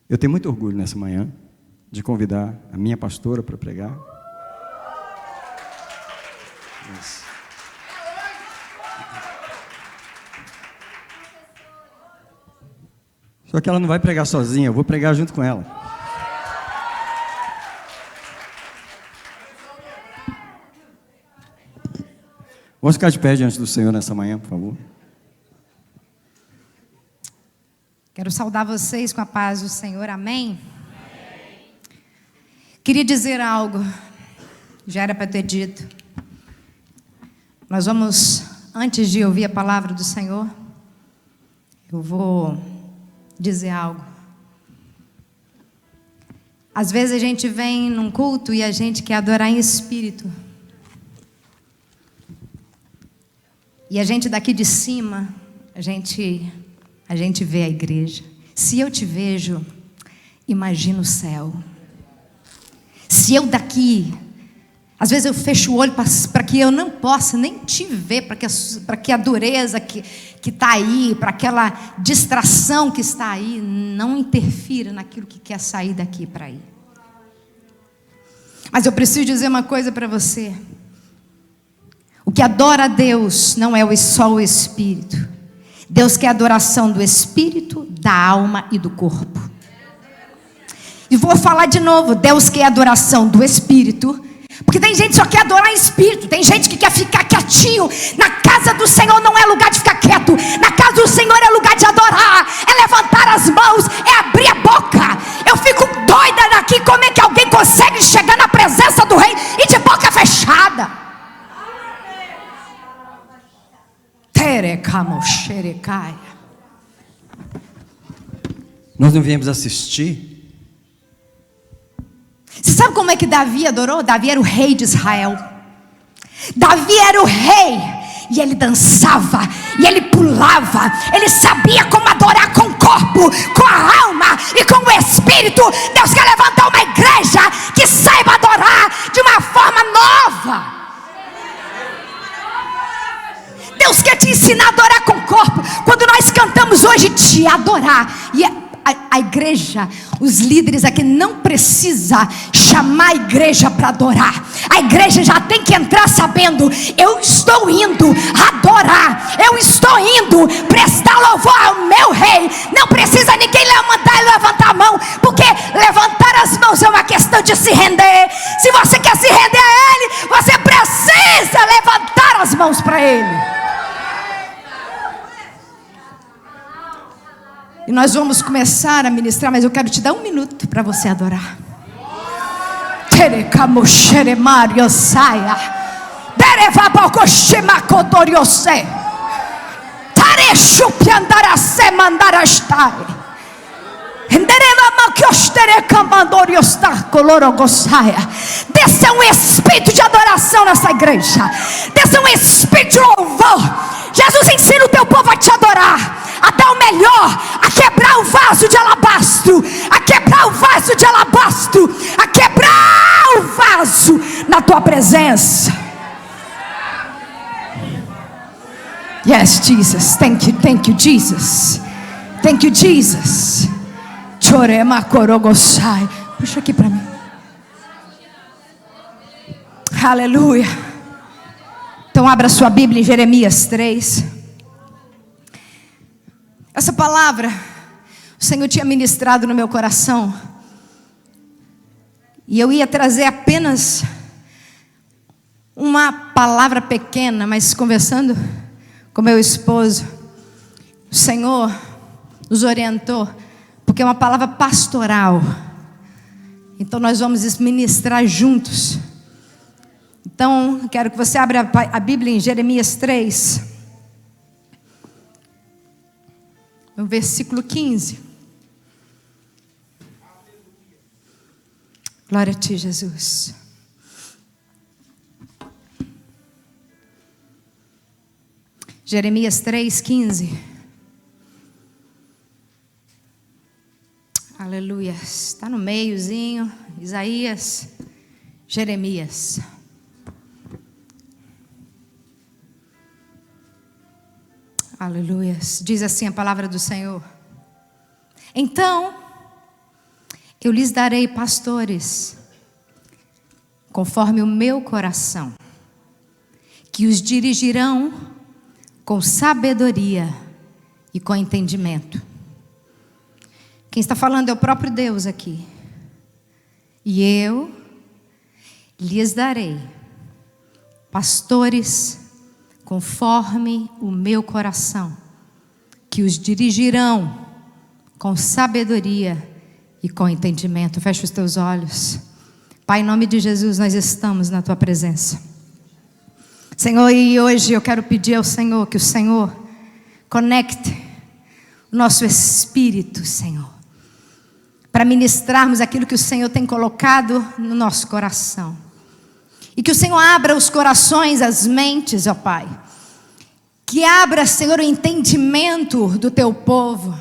Eu tenho muito orgulho nessa manhã de convidar a minha pastora para pregar. Isso. Só que ela não vai pregar sozinha, eu vou pregar junto com ela. Vamos ficar de pé diante do Senhor nessa manhã, por favor. Quero saudar vocês com a paz do Senhor, amém? Queria dizer algo, já era para ter dito. Nós vamos, antes de ouvir a palavra do Senhor, eu vou dizer algo. Às vezes a gente vem num culto e a gente quer adorar em espírito. E a gente daqui de cima, a gente vê a igreja. Se eu te vejo, imagina o céu. Se eu daqui, às vezes eu fecho o olho para que eu não possa nem te ver, para que a dureza que está aí, para aquela distração que está aí, não interfira naquilo que quer sair daqui para ir. Mas eu preciso dizer uma coisa para você. O que adora a Deus não é só o Espírito. Deus quer adoração do Espírito, da alma e do corpo. E vou falar de novo, Deus quer adoração do Espírito. Porque tem gente que só quer adorar em espírito. Tem gente que quer ficar quietinho. Na casa do Senhor não é lugar de ficar quieto. Na casa do Senhor é lugar de adorar. É levantar as mãos, é abrir a boca. Eu fico doida daqui. Como é que alguém consegue chegar na presença do rei e de boca fechada? Nós não viemos assistir. Você sabe como é que Davi adorou? Davi era o rei de Israel. Davi era o rei. E ele dançava, e ele pulava. Ele sabia como adorar com o corpo, com a alma e com o espírito. Deus quer levantar uma igreja que saiba adorar de uma forma nova. Deus quer te ensinar a adorar com o corpo. Quando nós cantamos hoje te adorar, e a igreja, os líderes aqui não precisa chamar a igreja para adorar. A igreja já tem que entrar sabendo: eu estou indo adorar, eu estou indo prestar louvor ao meu rei. Não precisa ninguém levantar a mão, porque levantar as mãos é uma questão de se render. Se você quer se render a ele, você precisa levantar as mãos para ele. E nós vamos começar a ministrar, mas eu quero te dar 1 minuto para você adorar. Desça um espírito de adoração nessa igreja. Desça um espírito de louvor. Jesus ensina o teu povo a te adorar, a dar o melhor, a quebrar o vaso de alabastro, a quebrar o vaso de alabastro, a quebrar o vaso na tua presença. Yes, Jesus. Thank you, Jesus. Thank you, Jesus. Chorema corogosai. Puxa aqui para mim. Aleluia. Então abra sua Bíblia em Jeremias 3. Essa palavra o Senhor tinha ministrado no meu coração. E eu ia trazer apenas uma palavra pequena, mas conversando com meu esposo, o Senhor nos orientou, porque é uma palavra pastoral. Então nós vamos ministrar juntos. Então, quero que você abra a Bíblia em Jeremias 3, no versículo 15. Glória a ti, Jesus. Jeremias 3, 15. Aleluia. Está no meiozinho. Isaías, Jeremias. Aleluia. Diz assim a palavra do Senhor: então Eu lhes darei pastores, conforme o meu coração, que os dirigirão com sabedoria e com entendimento. Quem está falando é o próprio Deus aqui. E eu lhes darei pastores conforme o meu coração, que os dirigirão com sabedoria e com entendimento. Fecha os teus olhos. Pai, em nome de Jesus, nós estamos na tua presença. Senhor, e hoje eu quero pedir ao Senhor que o Senhor conecte o nosso espírito, Senhor, para ministrarmos aquilo que o Senhor tem colocado no nosso coração. E que o Senhor abra os corações, as mentes, ó Pai. Que abra, Senhor, o entendimento do teu povo.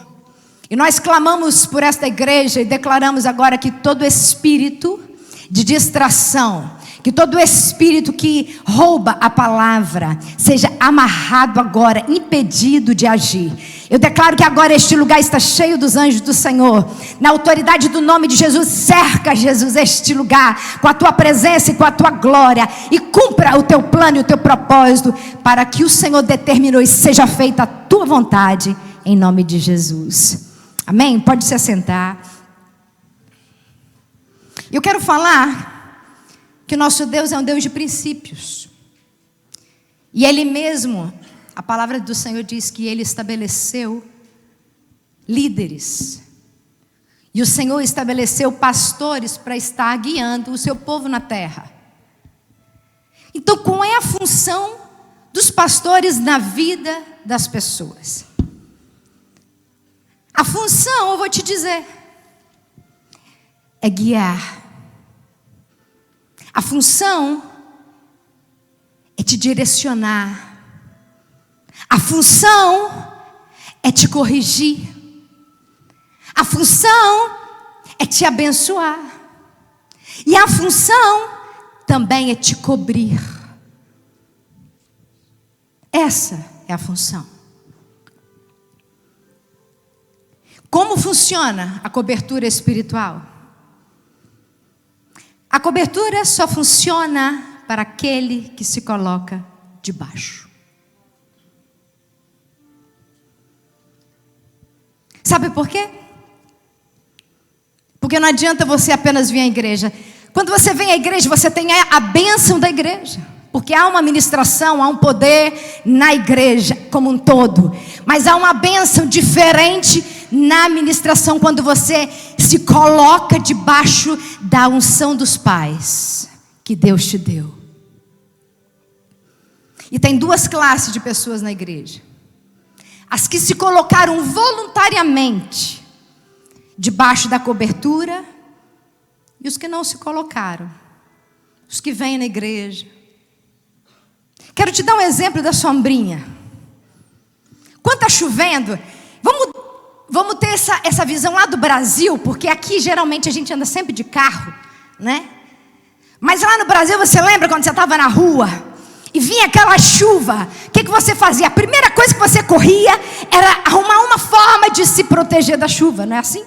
E nós clamamos por esta igreja e declaramos agora que todo espírito de distração, que todo espírito que rouba a palavra, seja amarrado agora, impedido de agir. Eu declaro que agora este lugar está cheio dos anjos do Senhor. Na autoridade do nome de Jesus, cerca, Jesus, este lugar com a tua presença e com a tua glória. E cumpra o teu plano e o teu propósito, para que o Senhor determinou e seja feita a tua vontade, em nome de Jesus. Amém? Pode se assentar. Eu quero falar que o nosso Deus é um Deus de princípios. E Ele mesmo, a palavra do Senhor diz que Ele estabeleceu líderes. E o Senhor estabeleceu pastores para estar guiando o seu povo na terra. Então, qual é a função dos pastores na vida das pessoas? A função, eu vou te dizer, é guiar. A função é te direcionar. A função é te corrigir. A função é te abençoar. E a função também é te cobrir. Essa é a função. Como funciona a cobertura espiritual? A cobertura só funciona para aquele que se coloca debaixo. Sabe por quê? Porque não adianta você apenas vir à igreja. Quando você vem à igreja, você tem a bênção da igreja. Porque há uma ministração, há um poder na igreja como um todo. Mas há uma bênção diferente na ministração quando você se coloca debaixo da unção dos pais que Deus te deu. E tem duas classes de pessoas na igreja: as que se colocaram voluntariamente debaixo da cobertura, e os que não se colocaram, os que vêm na igreja. Quero te dar um exemplo da sombrinha. Quando está chovendo, vamos ter essa visão lá do Brasil, porque aqui geralmente a gente anda sempre de carro, né? Mas lá no Brasil, você lembra quando você estava na rua e vinha aquela chuva? O que você fazia? A primeira coisa que você corria era arrumar uma forma de se proteger da chuva, não é assim?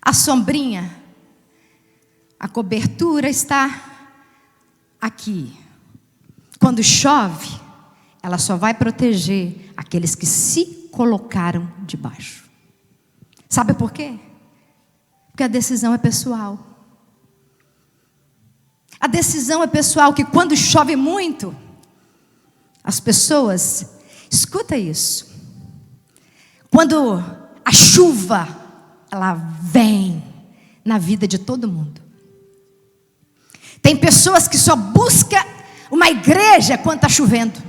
A sombrinha, a cobertura está aqui. Quando chove, ela só vai proteger aqueles que se colocaram debaixo. Sabe por quê? Porque a decisão é pessoal. A decisão é pessoal, que quando chove muito, as pessoas, escuta isso, quando a chuva, ela vem na vida de todo mundo. Tem pessoas que só buscam uma igreja quando está chovendo.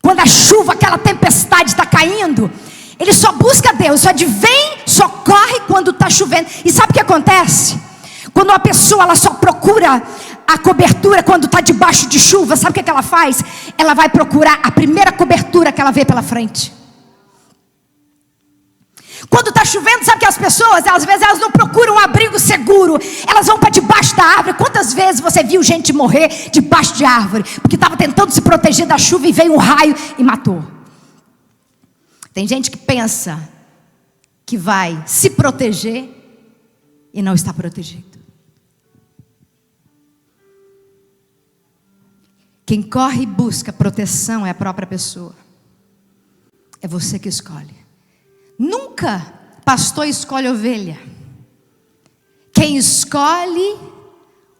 Quando a chuva, aquela tempestade está caindo, ele só busca Deus, só vem, só corre quando está chovendo. E sabe o que acontece? Quando uma pessoa ela só procura a cobertura quando está debaixo de chuva, sabe o que ela faz? Ela vai procurar a primeira cobertura que ela vê pela frente. Quando está chovendo, sabe que as pessoas, às vezes elas não procuram um abrigo seguro, elas vão para debaixo da árvore. Quantas vezes você viu gente morrer debaixo de árvore, porque estava tentando se proteger da chuva e veio um raio e matou? Tem gente que pensa que vai se proteger e não está protegido. Quem corre e busca proteção é a própria pessoa. É você que escolhe. Nunca pastor escolhe ovelha. Quem escolhe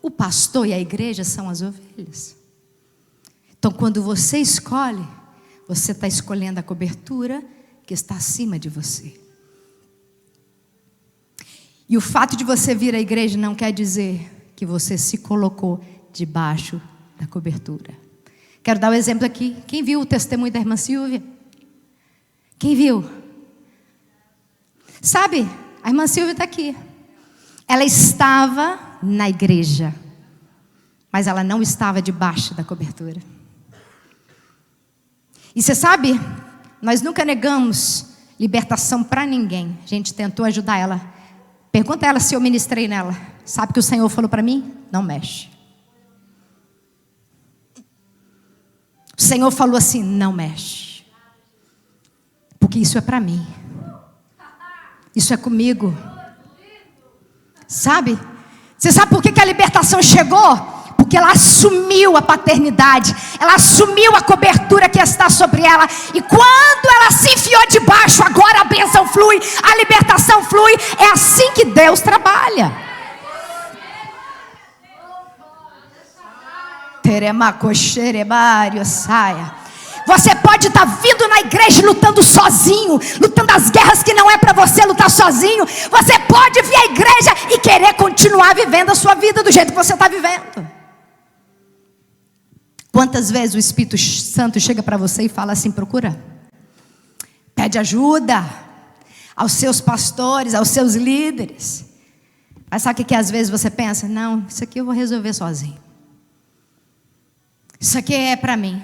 o pastor e a igreja são as ovelhas. Então, quando você escolhe, você está escolhendo a cobertura que está acima de você. E o fato de você vir à igreja não quer dizer que você se colocou debaixo da cobertura. Quero dar um exemplo aqui. Quem viu o testemunho da irmã Silvia? Quem viu? Sabe, a irmã Silvia está aqui. Ela estava na igreja, mas ela não estava debaixo da cobertura. E você sabe, nós nunca negamos libertação para ninguém. A gente tentou ajudar ela. Pergunta a ela se eu ministrei nela. Sabe o que o Senhor falou para mim? Não mexe. O Senhor falou assim, não mexe. Porque isso é para mim. Isso é comigo. Sabe? Você sabe por que a libertação chegou? Porque ela assumiu a paternidade. Ela assumiu a cobertura que está sobre ela. E quando ela se enfiou debaixo, agora a bênção flui, a libertação flui. É assim que Deus trabalha. Você pode estar vindo na igreja lutando sozinho, lutando as guerras que não é para você lutar sozinho. Você pode vir à igreja e querer continuar vivendo a sua vida do jeito que você está vivendo. Quantas vezes o Espírito Santo chega para você e fala assim, procura, pede ajuda aos seus pastores, aos seus líderes. Mas sabe o que às vezes você pensa? Não, isso aqui eu vou resolver sozinho. Isso aqui é para mim.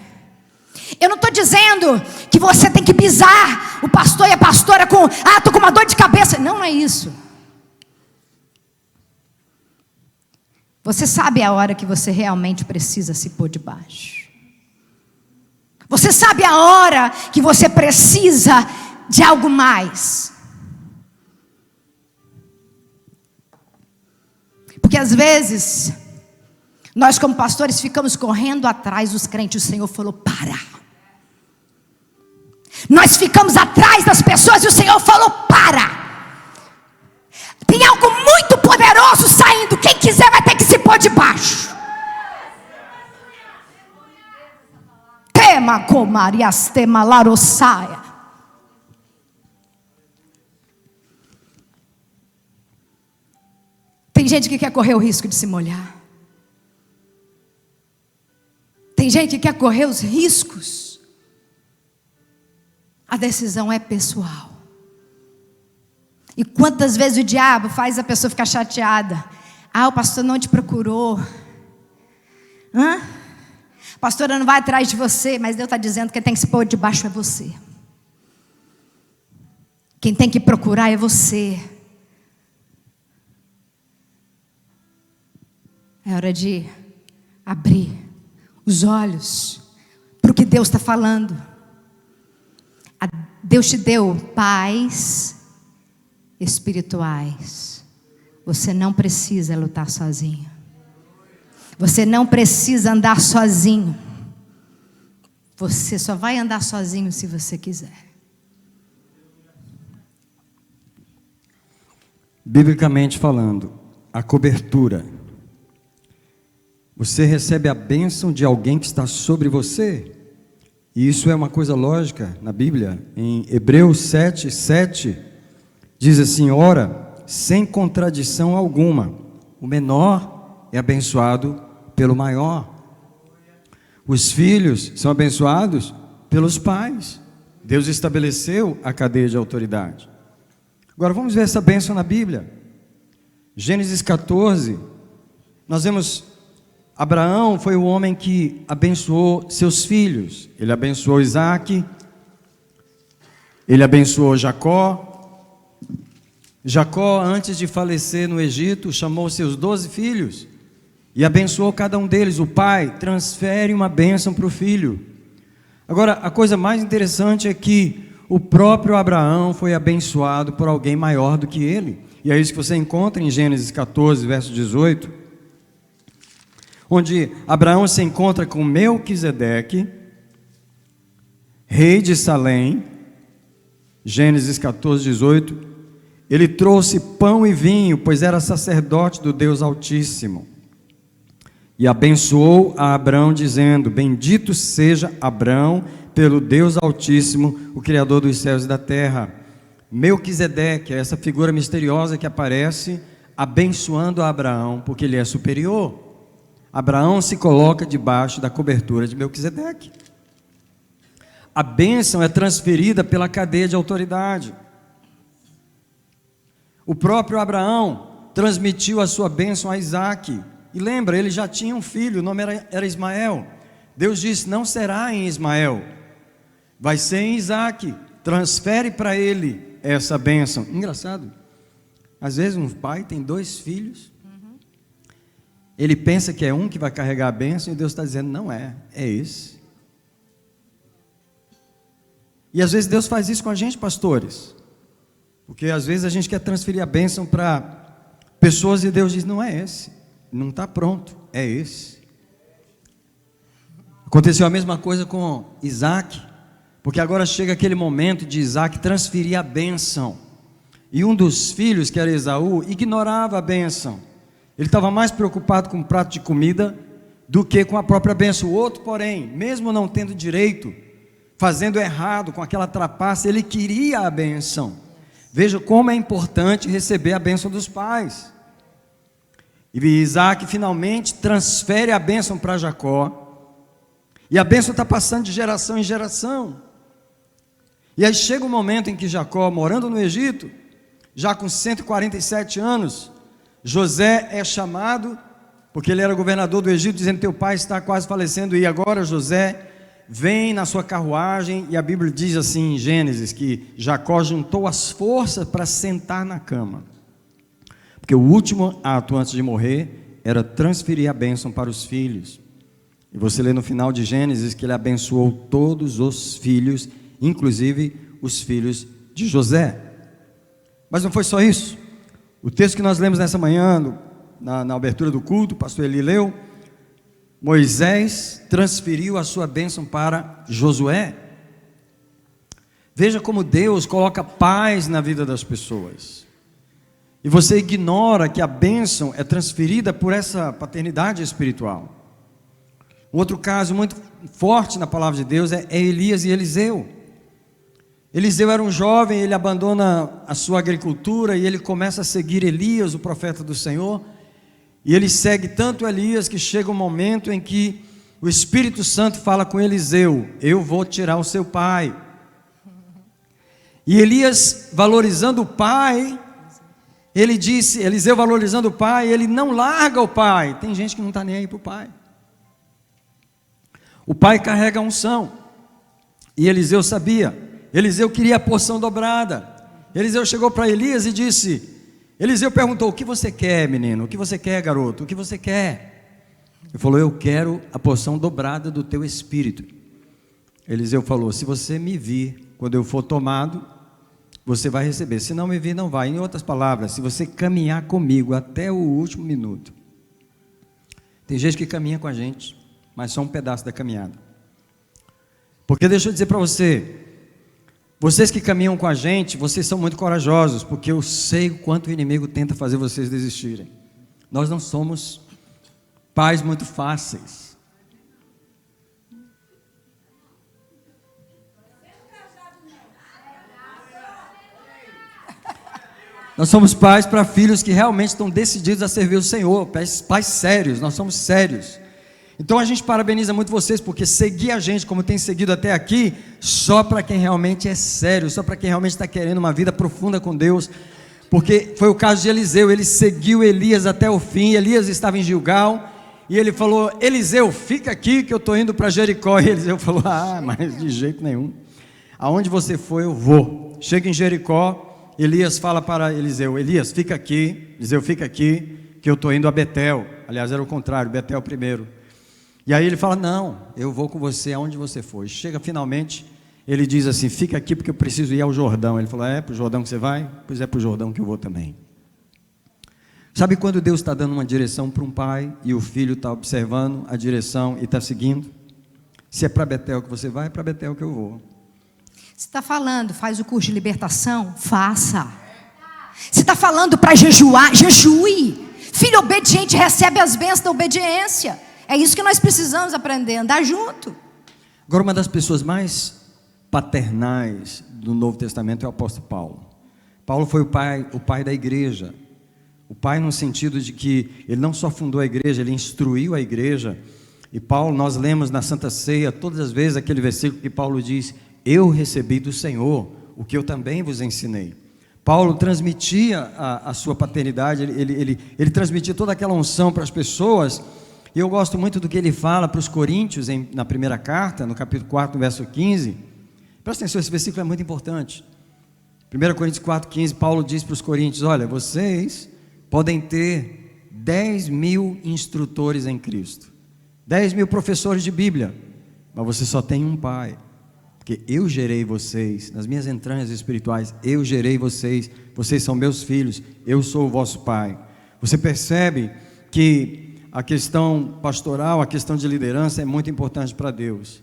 Eu não estou dizendo que você tem que pisar o pastor e a pastora com, estou com uma dor de cabeça. Não, não é isso. Você sabe a hora que você realmente precisa se pôr debaixo. Você sabe a hora que você precisa de algo mais. Porque às vezes nós como pastores ficamos correndo atrás dos crentes. O Senhor falou, para. Nós ficamos atrás das pessoas e o Senhor falou, para. Tem algo muito poderoso saindo. Quem quiser vai ter que se pôr debaixo. Tema comarias tema larossaia. Tem gente que quer correr o risco de se molhar. Tem gente que quer correr os riscos. A decisão é pessoal. E quantas vezes o diabo faz a pessoa ficar chateada? O pastor não te procurou. A pastora não vai atrás de você. Mas Deus está dizendo que quem tem que se pôr debaixo é você. Quem tem que procurar é você. É hora de abrir os olhos para o que Deus está falando. Deus te deu paz espirituais. Você não precisa lutar sozinho. Você não precisa andar sozinho. Você só vai andar sozinho se você quiser. Biblicamente falando, a cobertura. Você recebe a bênção de alguém que está sobre você. E isso é uma coisa lógica na Bíblia. Em Hebreus 7:7 diz assim: ora, sem contradição alguma, o menor é abençoado pelo maior. Os filhos são abençoados pelos pais. Deus estabeleceu a cadeia de autoridade. Agora vamos ver essa bênção na Bíblia. Gênesis 14, nós vemos Abraão foi o homem que abençoou seus filhos. Ele abençoou Isaac, ele abençoou Jacó. Jacó, antes de falecer no Egito, chamou seus 12 filhos e abençoou cada um deles. O pai transfere uma bênção para o filho. Agora, a coisa mais interessante é que o próprio Abraão foi abençoado por alguém maior do que ele. E é isso que você encontra em Gênesis 14, verso 18, onde Abraão se encontra com Melquisedeque, rei de Salém. Gênesis 14, 18, ele trouxe pão e vinho, pois era sacerdote do Deus Altíssimo. E abençoou a Abrão, dizendo: bendito seja Abrão pelo Deus Altíssimo, o Criador dos céus e da terra. Melquisedeque é essa figura misteriosa que aparece abençoando a Abraão, porque ele é superior. Abraão se coloca debaixo da cobertura de Melquisedeque. A bênção é transferida pela cadeia de autoridade. O próprio Abraão transmitiu a sua bênção a Isaque. E lembra, ele já tinha um filho, o nome era Ismael. Deus disse: não será em Ismael, vai ser em Isaque. Transfere para ele essa bênção. Engraçado, às vezes um pai tem 2 filhos, ele pensa que é um que vai carregar a bênção, e Deus está dizendo: não é esse. E às vezes Deus faz isso com a gente, pastores, porque às vezes a gente quer transferir a bênção para pessoas e Deus diz: não é esse, não está pronto, é esse. Aconteceu a mesma coisa com Isaac, porque agora chega aquele momento de Isaac transferir a bênção, e um dos filhos, que era Esaú, ignorava a bênção. Ele estava mais preocupado com um prato de comida do que com a própria bênção. O outro, porém, mesmo não tendo direito, fazendo errado, com aquela trapaça, ele queria a bênção. Veja como é importante receber a bênção dos pais. E Isaac finalmente transfere a bênção para Jacó, e a bênção está passando de geração em geração. E aí chega um momento em que Jacó, morando no Egito, já com 147 anos, José é chamado, porque ele era governador do Egito, dizendo: teu pai está quase falecendo, e agora José vem na sua carruagem. E a Bíblia diz assim em Gênesis, que Jacó juntou as forças para sentar na cama, porque o último ato antes de morrer era transferir a bênção para os filhos. E você lê no final de Gênesis que ele abençoou todos os filhos, inclusive os filhos de José. Mas não foi só isso. O texto que nós lemos nessa manhã, na abertura do culto, o pastor Eli leu: Moisés transferiu a sua bênção para Josué. Veja como Deus coloca paz na vida das pessoas. E você ignora que a bênção é transferida por essa paternidade espiritual. Um outro caso muito forte na palavra de Deus é Elias e Eliseu. Eliseu era um jovem, ele abandona a sua agricultura e ele começa a seguir Elias, o profeta do Senhor. E ele segue tanto Elias que chega um momento em que o Espírito Santo fala com Eliseu: eu vou tirar o seu pai. E Elias, valorizando o pai, ele disse, Eliseu valorizando o pai, ele não larga o pai. Tem gente que não está nem aí para o pai. O pai carrega a unção, e Eliseu sabia. Eliseu queria a porção dobrada. Eliseu chegou para Elias e disse, Eliseu perguntou: o que você quer, menino? O que você quer, garoto? O que você quer? Ele falou: eu quero a porção dobrada do teu espírito. Eliseu falou: se você me vir quando eu for tomado, você vai receber. Se não me vir, não vai. Em outras palavras, se você caminhar comigo até o último minuto. Tem gente que caminha com a gente, mas só um pedaço da caminhada. Porque deixa eu dizer para você, vocês que caminham com a gente, vocês são muito corajosos, porque eu sei o quanto o inimigo tenta fazer vocês desistirem. Nós não somos pais muito fáceis. Nós somos pais para filhos que realmente estão decididos a servir o Senhor, pais sérios, nós somos sérios. Então a gente parabeniza muito vocês, porque seguir a gente como tem seguido até aqui, só para quem realmente é sério, só para quem realmente está querendo uma vida profunda com Deus. Porque foi o caso de Eliseu, ele seguiu Elias até o fim. Elias estava em Gilgal, e ele falou: Eliseu, fica aqui que eu estou indo para Jericó. E Eliseu falou: mas de jeito nenhum, aonde você for eu vou. Chega em Jericó, Elias fala para Eliseu: Elias, fica aqui. Eliseu, fica aqui que eu estou indo a Betel. Aliás, era o contrário, Betel primeiro. E aí ele fala: não, eu vou com você aonde você for. E chega finalmente ele diz assim: fica aqui porque eu preciso ir ao Jordão. Ele falou: é para o Jordão que você vai? Pois é para o Jordão que eu vou também. Sabe quando Deus está dando uma direção para um pai e o filho está observando a direção e está seguindo? Se é para Betel que você vai, é para Betel que eu vou. Você está falando, faz o curso de libertação? Faça. Você está falando para jejuar? Jejue. Filho obediente recebe as bênçãos da obediência. É isso que nós precisamos aprender, andar junto. Agora, uma das pessoas mais paternais do Novo Testamento é o apóstolo Paulo. Paulo foi o pai da igreja. O pai no sentido de que ele não só fundou a igreja, ele instruiu a igreja. E Paulo, nós lemos na Santa Ceia todas as vezes aquele versículo que Paulo diz: eu recebi do Senhor o que eu também vos ensinei. Paulo transmitia a sua paternidade, ele transmitia toda aquela unção para as pessoas. E eu gosto muito do que ele fala para os coríntios na primeira carta, no capítulo 4, no verso 15. Presta atenção, esse versículo é muito importante. 1 Coríntios 4, 15, Paulo diz para os coríntios: olha, vocês podem ter 10.000 instrutores em Cristo, 10.000 professores de Bíblia, mas você só tem um pai, porque eu gerei vocês, nas minhas entranhas espirituais, eu gerei vocês, vocês são meus filhos, eu sou o vosso pai. Você percebe que a questão pastoral, a questão de liderança é muito importante para Deus.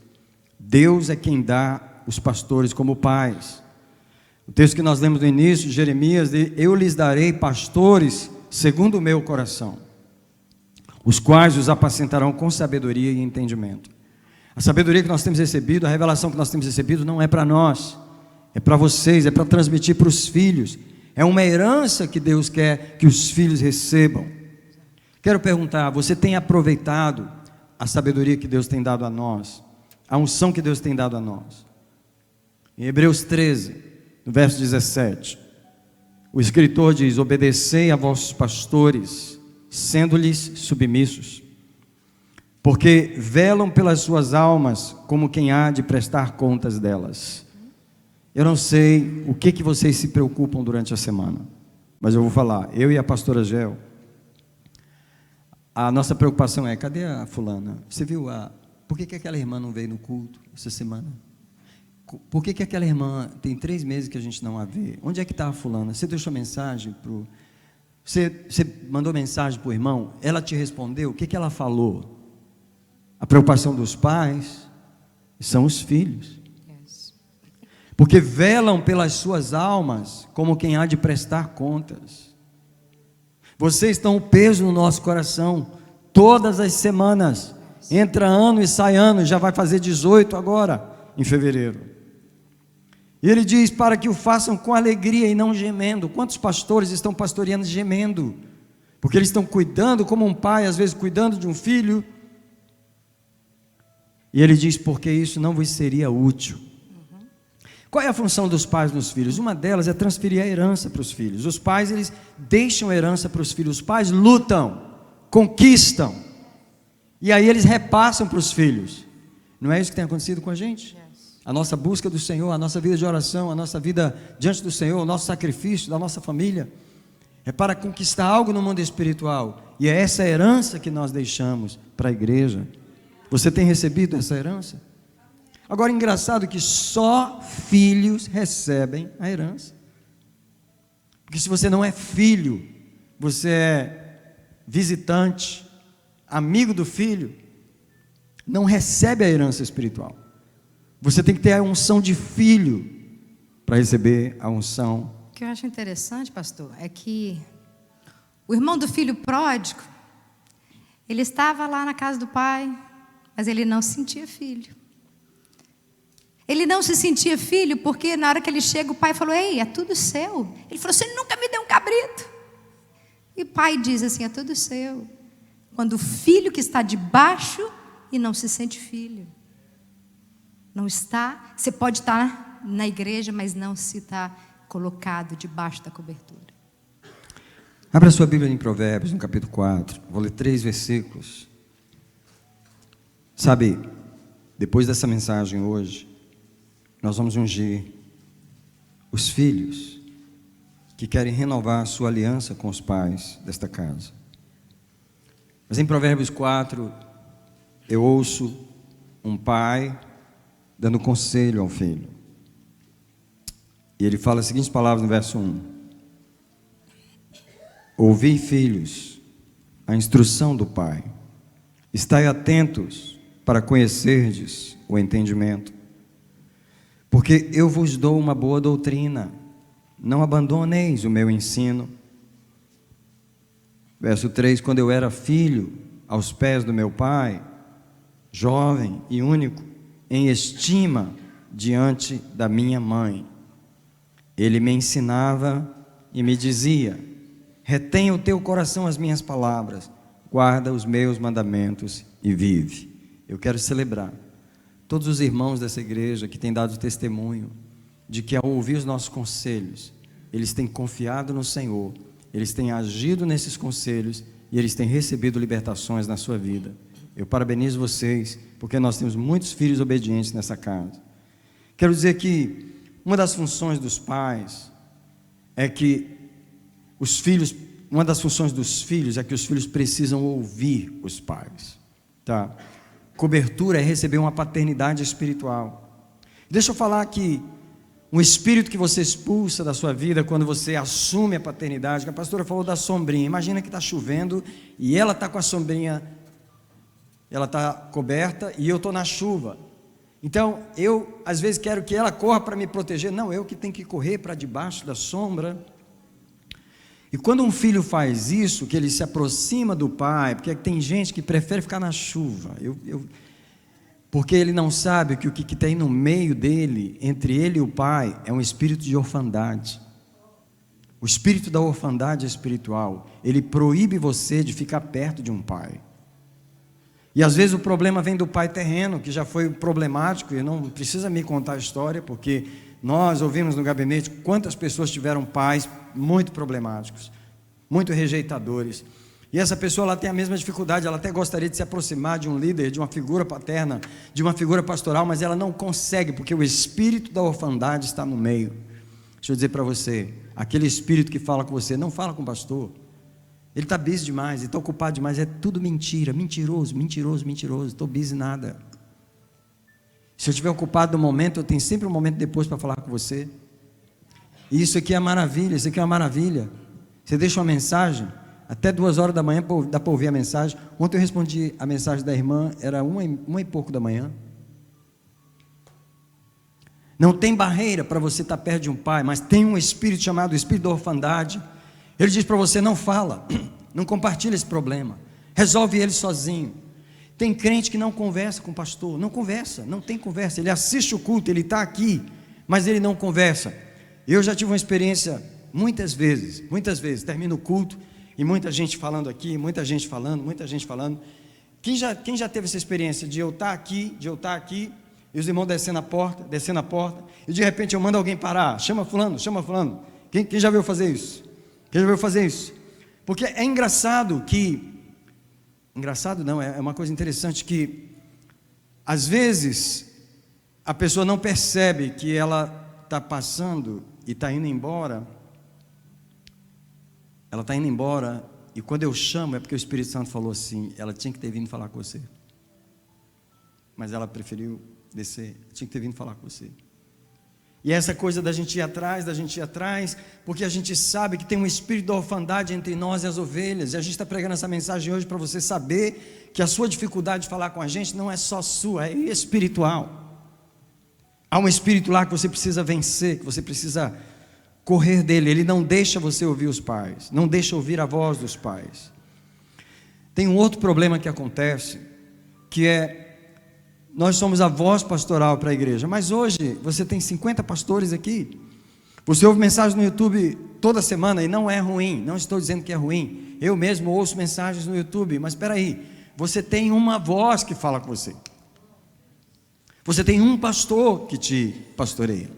Deus é quem dá os pastores como pais. O texto que nós lemos no início, Jeremias, diz: eu lhes darei pastores segundo o meu coração, os quais os apacentarão com sabedoria e entendimento. A sabedoria que nós temos recebido, a revelação que nós temos recebido não é para nós, é para vocês, é para transmitir para os filhos. É uma herança que Deus quer que os filhos recebam. Quero perguntar: você tem aproveitado a sabedoria que Deus tem dado a nós, a unção que Deus tem dado a nós? Em Hebreus 13, no verso 17, o escritor diz: obedecei a vossos pastores, sendo-lhes submissos, porque velam pelas suas almas como quem há de prestar contas delas. Eu não sei o que vocês se preocupam durante a semana, mas eu vou falar. Eu e a pastora Gel, a nossa preocupação é: cadê a fulana? Você viu por que aquela irmã não veio no culto essa semana? Por que aquela irmã tem 3 meses que a gente não a vê? Onde é que está a fulana? Você deixou mensagem você mandou mensagem para o irmão? Ela te respondeu? O que ela falou? A preocupação dos pais são os filhos, porque velam pelas suas almas como quem há de prestar contas. Vocês estão o peso no nosso coração todas as semanas, entra ano e sai ano, já vai fazer 18 agora, em fevereiro. E ele diz: para que o façam com alegria e não gemendo. Quantos pastores estão pastoreando gemendo? Porque eles estão cuidando como um pai, às vezes cuidando de um filho. E ele diz: porque isso não vos seria útil. Qual é a função dos pais nos filhos? Uma delas é transferir a herança para os filhos. Os pais, eles deixam a herança para os filhos. Os pais lutam, conquistam, e aí eles repassam para os filhos. Não é isso que tem acontecido com a gente? A nossa busca do Senhor, a nossa vida de oração, a nossa vida diante do Senhor, o nosso sacrifício da nossa família, é para conquistar algo no mundo espiritual. E é essa herança que nós deixamos para a igreja. Você tem recebido essa herança? Agora, engraçado que só filhos recebem a herança. Porque se você não é filho, você é visitante, amigo do filho, não recebe a herança espiritual. Você tem que ter a unção de filho para receber a unção. O que eu acho interessante, pastor, é que o irmão do filho pródigo, ele estava lá na casa do pai, mas ele não se sentia filho. Ele não se sentia filho porque na hora que ele chega, o pai falou: ei, é tudo seu. Ele falou: você nunca me deu um cabrito. E o pai diz assim: é tudo seu. Quando o filho que está debaixo e não se sente filho. Não está, você pode estar na igreja, mas não se está colocado debaixo da cobertura. Abra sua Bíblia em Provérbios, no capítulo 4. Vou ler 3 versículos. Sabe, depois dessa mensagem hoje, nós vamos ungir os filhos que querem renovar a sua aliança com os pais desta casa. Mas em Provérbios 4, eu ouço um pai dando conselho ao filho. E ele fala as seguintes palavras no verso 1: ouvi, filhos, a instrução do Pai, estai atentos para conhecerdes o entendimento, porque eu vos dou uma boa doutrina, não abandoneis o meu ensino. Verso 3: quando eu era filho, aos pés do meu pai, jovem e único, em estima diante da minha mãe, ele me ensinava e me dizia: retenha o teu coração as minhas palavras, guarda os meus mandamentos e vive. Eu quero celebrar todos os irmãos dessa igreja que têm dado testemunho de que, ao ouvir os nossos conselhos, eles têm confiado no Senhor, eles têm agido nesses conselhos e eles têm recebido libertações na sua vida. Eu parabenizo vocês, porque nós temos muitos filhos obedientes nessa casa. Quero dizer que uma das funções dos pais é que uma das funções dos filhos é que os filhos precisam ouvir os pais, tá? Cobertura é receber uma paternidade espiritual. Deixa eu falar que um espírito que você expulsa da sua vida quando você assume a paternidade, que a pastora falou da sombrinha. Imagina que está chovendo e ela está com a sombrinha, ela está coberta e eu estou na chuva. Então eu às vezes quero que ela corra para me proteger. Não, eu que tenho que correr para debaixo da sombra. E quando um filho faz isso, que ele se aproxima do pai, porque tem gente que prefere ficar na chuva, porque ele não sabe que o que tem no meio dele, entre ele e o pai, é um espírito de orfandade. O espírito da orfandade espiritual, ele proíbe você de ficar perto de um pai. E às vezes o problema vem do pai terreno, que já foi problemático, e não precisa me contar a história, porque nós ouvimos no gabinete quantas pessoas tiveram pais muito problemáticos, muito rejeitadores. E essa pessoa, ela tem a mesma dificuldade, ela até gostaria de se aproximar de um líder, de uma figura paterna, de uma figura pastoral, mas ela não consegue, porque o espírito da orfandade está no meio. Deixa eu dizer para você, aquele espírito que fala com você, não fala com o pastor, ele está busy demais, ele está ocupado demais, é tudo mentira, mentiroso, estou busy nada. Se eu estiver ocupado no momento, eu tenho sempre um momento depois para falar com você. E isso aqui é maravilha, isso aqui é uma maravilha. Você deixa uma mensagem, até 2 horas da manhã dá para ouvir a mensagem. Ontem eu respondi a mensagem da irmã, era 1 e pouco da manhã. Não tem barreira para você estar perto de um pai, mas tem um espírito chamado espírito da orfandade. Ele diz para você: não fala, não compartilha esse problema, resolve ele sozinho. Tem crente que não conversa com o pastor, não conversa, não tem conversa. Ele assiste o culto, ele está aqui, mas ele não conversa. Eu já tive uma experiência muitas vezes, termino o culto e muita gente falando aqui, muita gente falando. Quem já teve essa experiência de eu estar aqui, e os irmãos descendo a porta, e de repente eu mando alguém parar, chama fulano. Quem já veio fazer isso? Porque é engraçado que, é uma coisa interessante que, às vezes, a pessoa não percebe que ela está passando e está indo embora. Ela está indo embora, e quando eu chamo, é porque o Espírito Santo falou assim: ela tinha que ter vindo falar com você, mas ela preferiu descer, tinha que ter vindo falar com você. E essa coisa da gente ir atrás, porque a gente sabe que tem um espírito da orfandade entre nós e as ovelhas, e a gente está pregando essa mensagem hoje para você saber que a sua dificuldade de falar com a gente não é só sua, é espiritual. Há um espírito lá que você precisa vencer, que você precisa correr dele. Ele não deixa você ouvir os pais, não deixa ouvir a voz dos pais. Tem um outro problema que acontece, que é: nós somos a voz pastoral para a igreja, mas hoje você tem 50 pastores aqui. Você ouve mensagem no YouTube toda semana, e não é ruim, não estou dizendo que é ruim. Eu mesmo ouço mensagens no YouTube, mas espera aí, você tem uma voz que fala com você. Você tem um pastor que te pastoreia.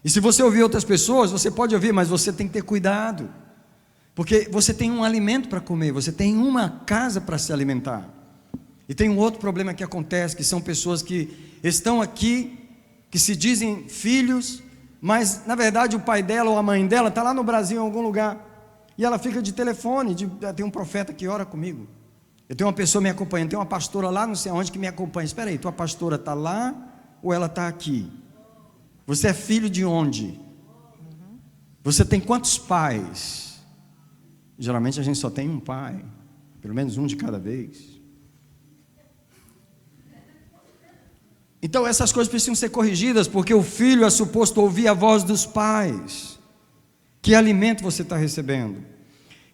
E se você ouvir outras pessoas, você pode ouvir, mas você tem que ter cuidado, porque você tem um alimento para comer, você tem uma casa para se alimentar. E tem um outro problema que acontece, que são pessoas que estão aqui, que se dizem filhos, mas na verdade o pai dela ou a mãe dela está lá no Brasil em algum lugar, e ela fica de telefone, tem um profeta que ora comigo, eu tenho uma pessoa me acompanhando, tem uma pastora lá não sei onde que me acompanha. Espera aí, tua pastora está lá ou ela está aqui? Você é filho de onde? Você tem quantos pais? Geralmente a gente só tem um pai, pelo menos um de cada vez. Então essas coisas precisam ser corrigidas, porque o filho é suposto ouvir a voz dos pais. Que alimento você está recebendo?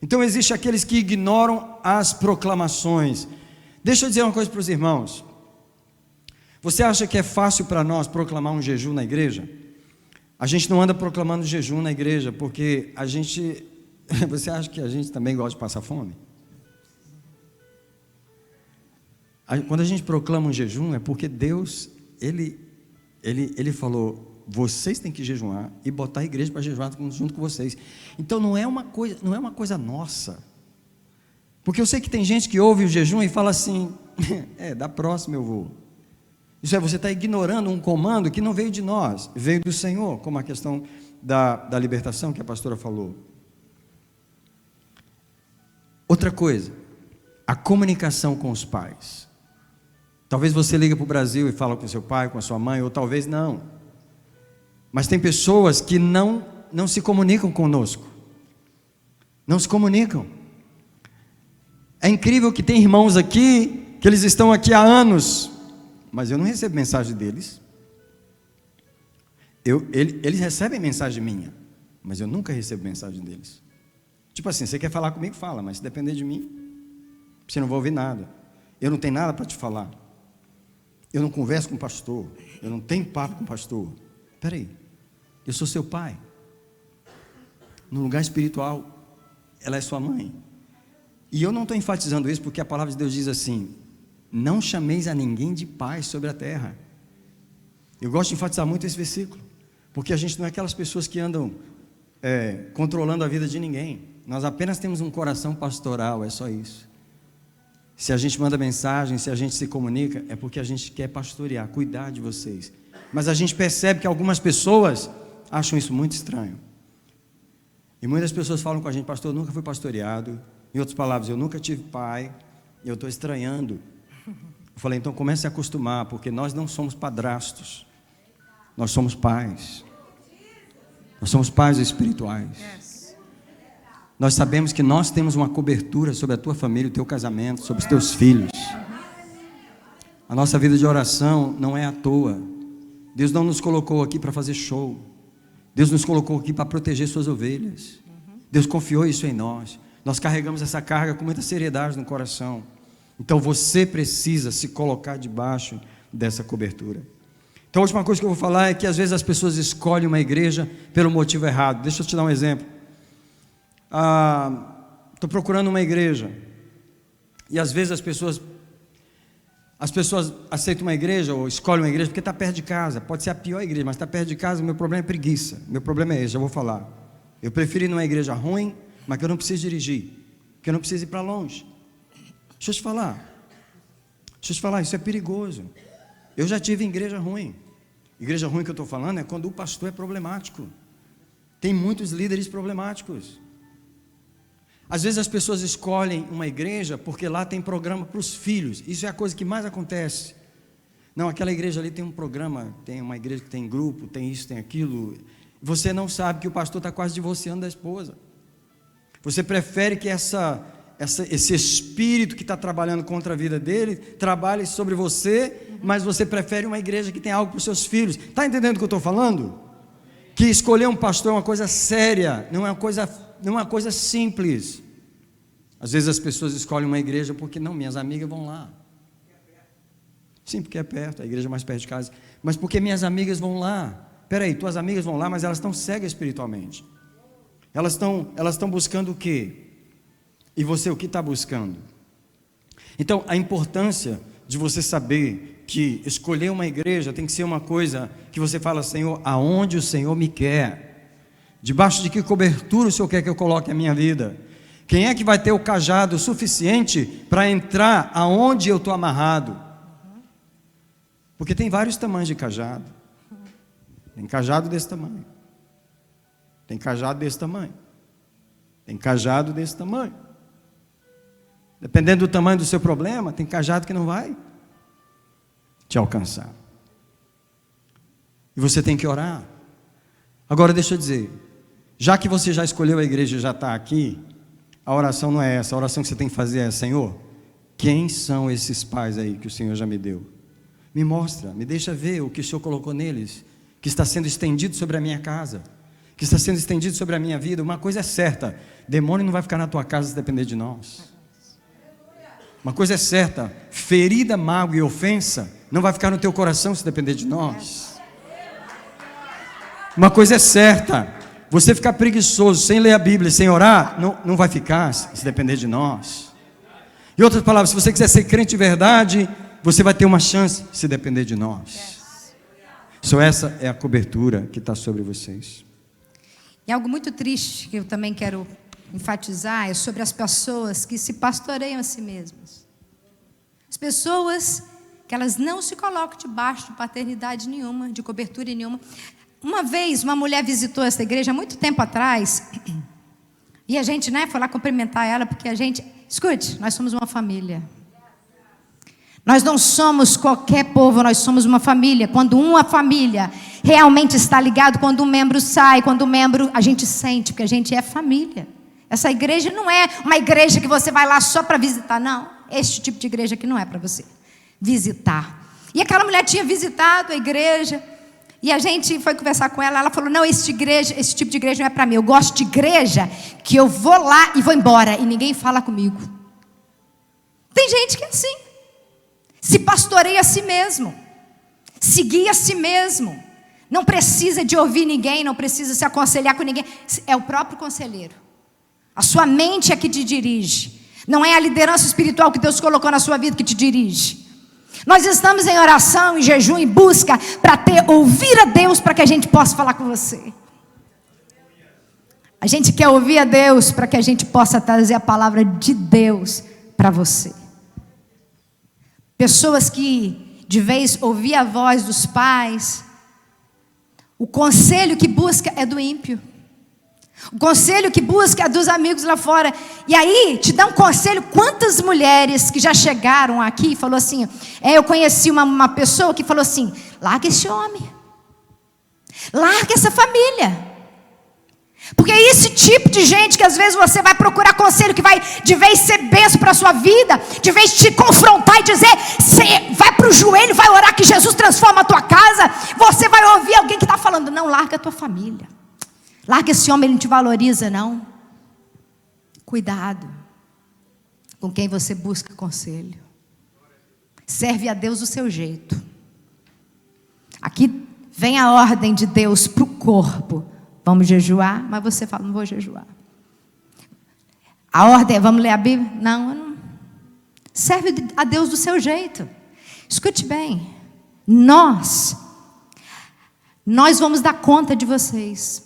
Então existem aqueles que ignoram as proclamações. Deixa eu dizer uma coisa para os irmãos. Você acha que é fácil para nós proclamar um jejum na igreja? A gente não anda proclamando jejum na igreja, porque a gente... Você acha que a gente também gosta de passar fome? Quando a gente proclama um jejum, é porque Deus, Ele falou... Vocês têm que jejuar e botar a igreja para jejuar junto com vocês. Então não é uma coisa nossa. Porque eu sei que tem gente que ouve o jejum e fala assim: da próxima eu vou. Isso é, você está ignorando um comando que não veio de nós, veio do Senhor, como a questão da libertação que a pastora falou. Outra coisa, a comunicação com os pais. Talvez você ligue para o Brasil e fala com seu pai, com a sua mãe, ou talvez não. Mas tem pessoas que não se comunicam conosco. Não se comunicam. É incrível que tem irmãos aqui, que eles estão aqui há anos, mas eu não recebo mensagem deles. Eles recebem mensagem minha, mas eu nunca recebo mensagem deles. Tipo assim, você quer falar comigo? Fala, mas se depender de mim, você não vai ouvir nada. Eu não tenho nada para te falar. Eu não converso com o pastor. Eu não tenho papo com o pastor. Espera aí. Eu sou seu pai. No lugar espiritual, ela é sua mãe. E eu não estou enfatizando isso porque a palavra de Deus diz assim: não chameis a ninguém de pai sobre a terra. Eu gosto de enfatizar muito esse versículo, porque a gente não é aquelas pessoas que andam controlando a vida de ninguém. Nós apenas temos um coração pastoral, é só isso. Se a gente manda mensagem, se a gente se comunica, é porque a gente quer pastorear, cuidar de vocês. Mas a gente percebe que algumas pessoas acham isso muito estranho. E muitas pessoas falam com a gente: pastor, eu nunca fui pastoreado. Em outras palavras, eu nunca tive pai. Eu estou estranhando. Eu falei: então comece a acostumar, porque nós não somos padrastos. Nós somos pais. Nós somos pais espirituais. Nós sabemos que nós temos uma cobertura sobre a tua família, o teu casamento, sobre os teus filhos. A nossa vida de oração não é à toa. Deus não nos colocou aqui para fazer show. Deus nos colocou aqui para proteger suas ovelhas. Deus confiou isso em nós. Nós carregamos essa carga com muita seriedade no coração. Então você precisa se colocar debaixo dessa cobertura. Então a última coisa que eu vou falar é que às vezes as pessoas escolhem uma igreja pelo motivo errado. Deixa eu te dar um exemplo. Estou procurando uma igreja. E às vezes as pessoas aceitam uma igreja ou escolhem uma igreja porque está perto de casa. Pode ser a pior igreja, mas está perto de casa. O meu problema é preguiça. Meu problema é esse, já vou falar. Eu prefiro ir numa igreja ruim, mas que eu não preciso dirigir, que eu não preciso ir para longe. Deixa eu te falar, isso é perigoso. Eu já tive em igreja ruim. Igreja ruim que eu estou falando é quando o pastor é problemático. Tem muitos líderes problemáticos. Às vezes as pessoas escolhem uma igreja porque lá tem programa para os filhos. Isso é a coisa que mais acontece. Não, aquela igreja ali tem um programa, tem uma igreja que tem grupo, tem isso, tem aquilo. Você não sabe que o pastor está quase divorciando da esposa. Você prefere que esse espírito que está trabalhando contra a vida dele trabalhe sobre você, mas você prefere uma igreja que tem algo para os seus filhos. Está entendendo o que eu estou falando? Que escolher um pastor é uma coisa séria, não é uma coisa simples. Às vezes as pessoas escolhem uma igreja porque não, minhas amigas vão lá. Sim, porque é perto, a igreja mais perto de casa. Mas porque minhas amigas vão lá. Peraí, tuas amigas vão lá, mas elas estão cegas espiritualmente. Elas estão buscando o quê? E você o que está buscando? Então a importância de você saber que escolher uma igreja tem que ser uma coisa que você fala: Senhor, aonde o Senhor me quer? Debaixo de que cobertura o Senhor quer que eu coloque a minha vida? Quem é que vai ter o cajado suficiente para entrar aonde eu estou amarrado? Porque tem vários tamanhos de cajado. Tem cajado desse tamanho. Tem cajado desse tamanho. Tem cajado desse tamanho. Dependendo do tamanho do seu problema, tem cajado que não vai te alcançar. E você tem que orar. Agora deixa eu dizer, já que você já escolheu a igreja e já está aqui, a oração não é essa. A oração que você tem que fazer é: Senhor, quem são esses pais aí que o Senhor já me deu? Me mostra, me deixa ver o que o Senhor colocou neles, que está sendo estendido sobre a minha casa, que está sendo estendido sobre a minha vida. Uma coisa é certa: demônio não vai ficar na tua casa se depender de nós. Uma coisa é certa: ferida, mágoa e ofensa não vai ficar no teu coração se depender de nós. Uma coisa é certa: você ficar preguiçoso, sem ler a Bíblia, sem orar, não vai ficar se depender de nós. Em outras palavras, se você quiser ser crente de verdade, você vai ter uma chance se depender de nós. Só essa é a cobertura que está sobre vocês. E algo muito triste que eu também quero enfatizar é sobre as pessoas que se pastoreiam a si mesmas. As pessoas que elas não se colocam debaixo de paternidade nenhuma, de cobertura nenhuma. Uma vez uma mulher visitou essa igreja há muito tempo atrás, e a gente, foi lá cumprimentar ela, porque a gente, escute, nós somos uma família. Nós não somos qualquer povo, nós somos uma família. Quando uma família realmente está ligado, quando um membro sai, quando um membro, a gente sente, porque a gente é família. Essa igreja não é uma igreja que você vai lá só para visitar, não. Este tipo de igreja aqui não é para você visitar. E aquela mulher tinha visitado a igreja, e a gente foi conversar com ela, ela falou: não, esse tipo de igreja não é para mim. Eu gosto de igreja que eu vou lá e vou embora, e ninguém fala comigo. Tem gente que é assim. Se pastoreia a si mesmo, se guia a si mesmo, não precisa de ouvir ninguém, não precisa se aconselhar com ninguém, é o próprio conselheiro. A sua mente é que te dirige, não é a liderança espiritual que Deus colocou na sua vida que te dirige. Nós estamos em oração, em jejum, em busca para ouvir a Deus, para que a gente possa falar com você. A gente quer ouvir a Deus para que a gente possa trazer a palavra de Deus para você. Pessoas que de vez ouvir a voz dos pais, o conselho que busca é do ímpio, o conselho que busca é dos amigos lá fora. E aí te dá um conselho. Quantas mulheres que já chegaram aqui e falou assim, eu conheci uma pessoa que falou assim: larga esse homem, larga essa família. Porque é esse tipo de gente que às vezes você vai procurar conselho, que vai de vez ser benção para a sua vida, de vez te confrontar e dizer, vai para o joelho, vai orar que Jesus transforma a tua casa. Você vai ouvir alguém que está falando: não, larga a tua família, larga esse homem, ele não te valoriza não. Cuidado com quem você busca conselho. Serve a Deus do seu jeito. Aqui vem a ordem de Deus para o corpo: vamos jejuar, mas você fala: não vou jejuar. A ordem é: vamos ler a Bíblia? Não. Serve a Deus do seu jeito. Escute bem, nós vamos dar conta de vocês,